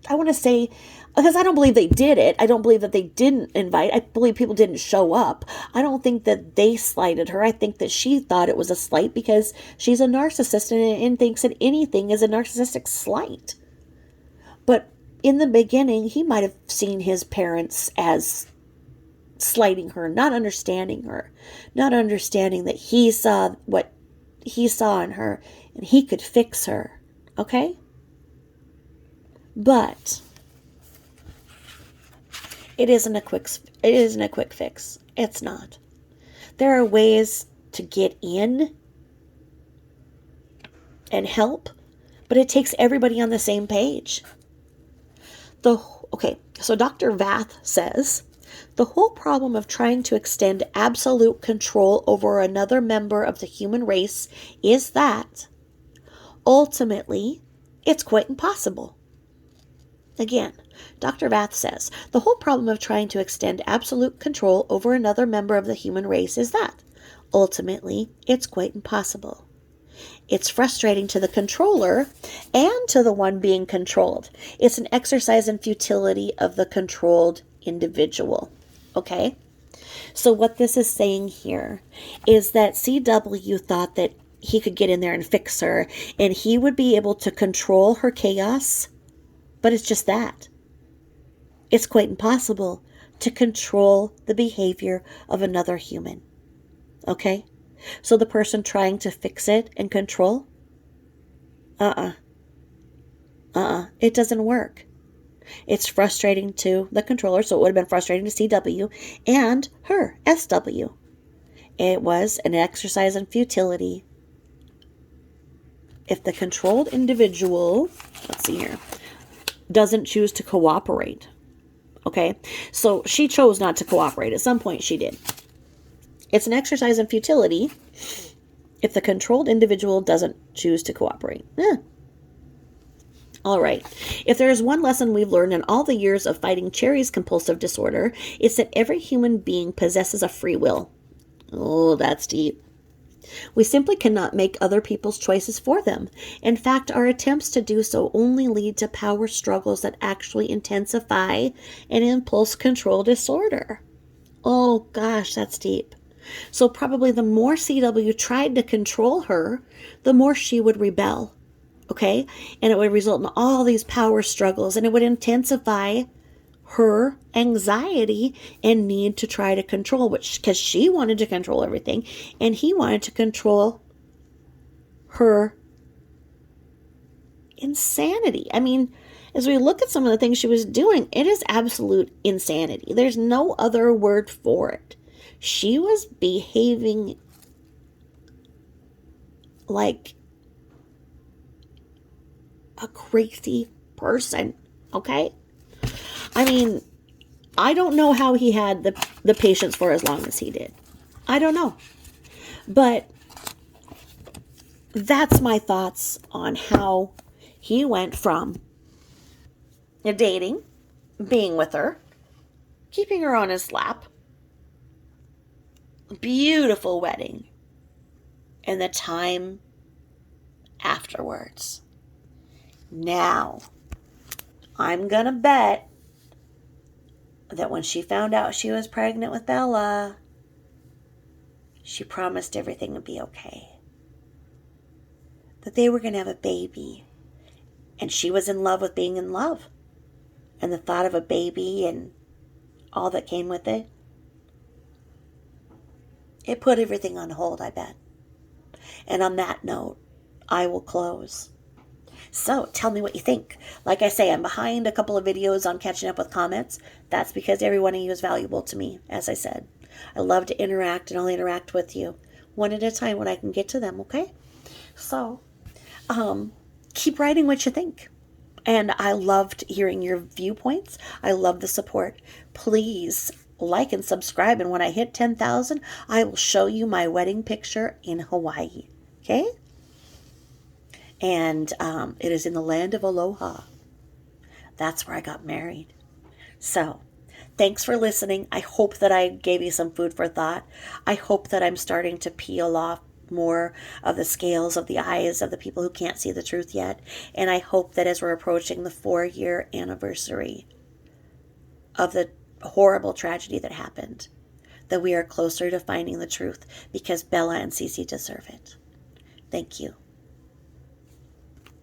A: I want to say, because I don't believe they did it. I don't believe that they didn't invite. I believe people didn't show up. I don't think that they slighted her. I think that she thought it was a slight because she's a narcissist and thinks that anything is a narcissistic slight. But in the beginning, he might have seen his parents as slighting her, not understanding her, not understanding that he saw what he saw in her and he could fix her. Okay? But it isn't a quick fix. It's not. There are ways to get in and help, but it takes everybody on the same page. So Dr. Vath says, the whole problem of trying to extend absolute control over another member of the human race is that, ultimately, it's quite impossible. Again, Dr. Vath says, the whole problem of trying to extend absolute control over another member of the human race is that, ultimately, it's quite impossible. It's frustrating to the controller and to the one being controlled. It's an exercise in futility of the controlled individual. Okay? So what this is saying here is that CW thought that he could get in there and fix her, and he would be able to control her chaos. But it's just that. It's quite impossible to control the behavior of another human. Okay? So the person trying to fix it and control? It doesn't work. It's frustrating to the controller, so it would have been frustrating to CW and her, SW. It was an exercise in futility. If the controlled individual, let's see here, doesn't choose to cooperate. Okay? So she chose not to cooperate. At some point she did. It's an exercise in futility if the controlled individual doesn't choose to cooperate. All right. If there is one lesson we've learned in all the years of fighting Cherry's compulsive disorder, it's that every human being possesses a free will. Oh, that's deep. We simply cannot make other people's choices for them. In fact, our attempts to do so only lead to power struggles that actually intensify an impulse control disorder. Oh gosh, that's deep. So probably the more CW tried to control her, the more she would rebel. Okay? And it would result in all these power struggles, and it would intensify her anxiety and need to try to control, which, because she wanted to control everything, and he wanted to control her insanity. I mean, as we look at some of the things she was doing, it is absolute insanity. There's no other word for it. She was behaving like a crazy person, okay? I mean, I don't know how he had the patience for as long as he did. I don't know. But that's my thoughts on how he went from dating, being with her, keeping her on his lap, beautiful wedding, and the time afterwards. Now, I'm going to bet that when she found out she was pregnant with Bella, she promised everything would be okay. That they were going to have a baby. And she was in love with being in love. And the thought of a baby and all that came with it, it put everything on hold, I bet. And on that note, I will close. So tell me what you think. Like I say, I'm behind a couple of videos on catching up with comments. That's because every one of you is valuable to me, as I said. I love to interact, and I'll interact with you one at a time when I can get to them, okay? So, keep writing what you think. And I loved hearing your viewpoints. I love the support. Please like and subscribe. And when I hit 10,000, I will show you my wedding picture in Hawaii. Okay? And it is in the land of Aloha. That's where I got married. So, thanks for listening. I hope that I gave you some food for thought. I hope that I'm starting to peel off more of the scales of the eyes of the people who can't see the truth yet. And I hope that as we're approaching the 4-year anniversary of the horrible tragedy that happened, that we are closer to finding the truth, because Bella and CeCe deserve it. Thank you.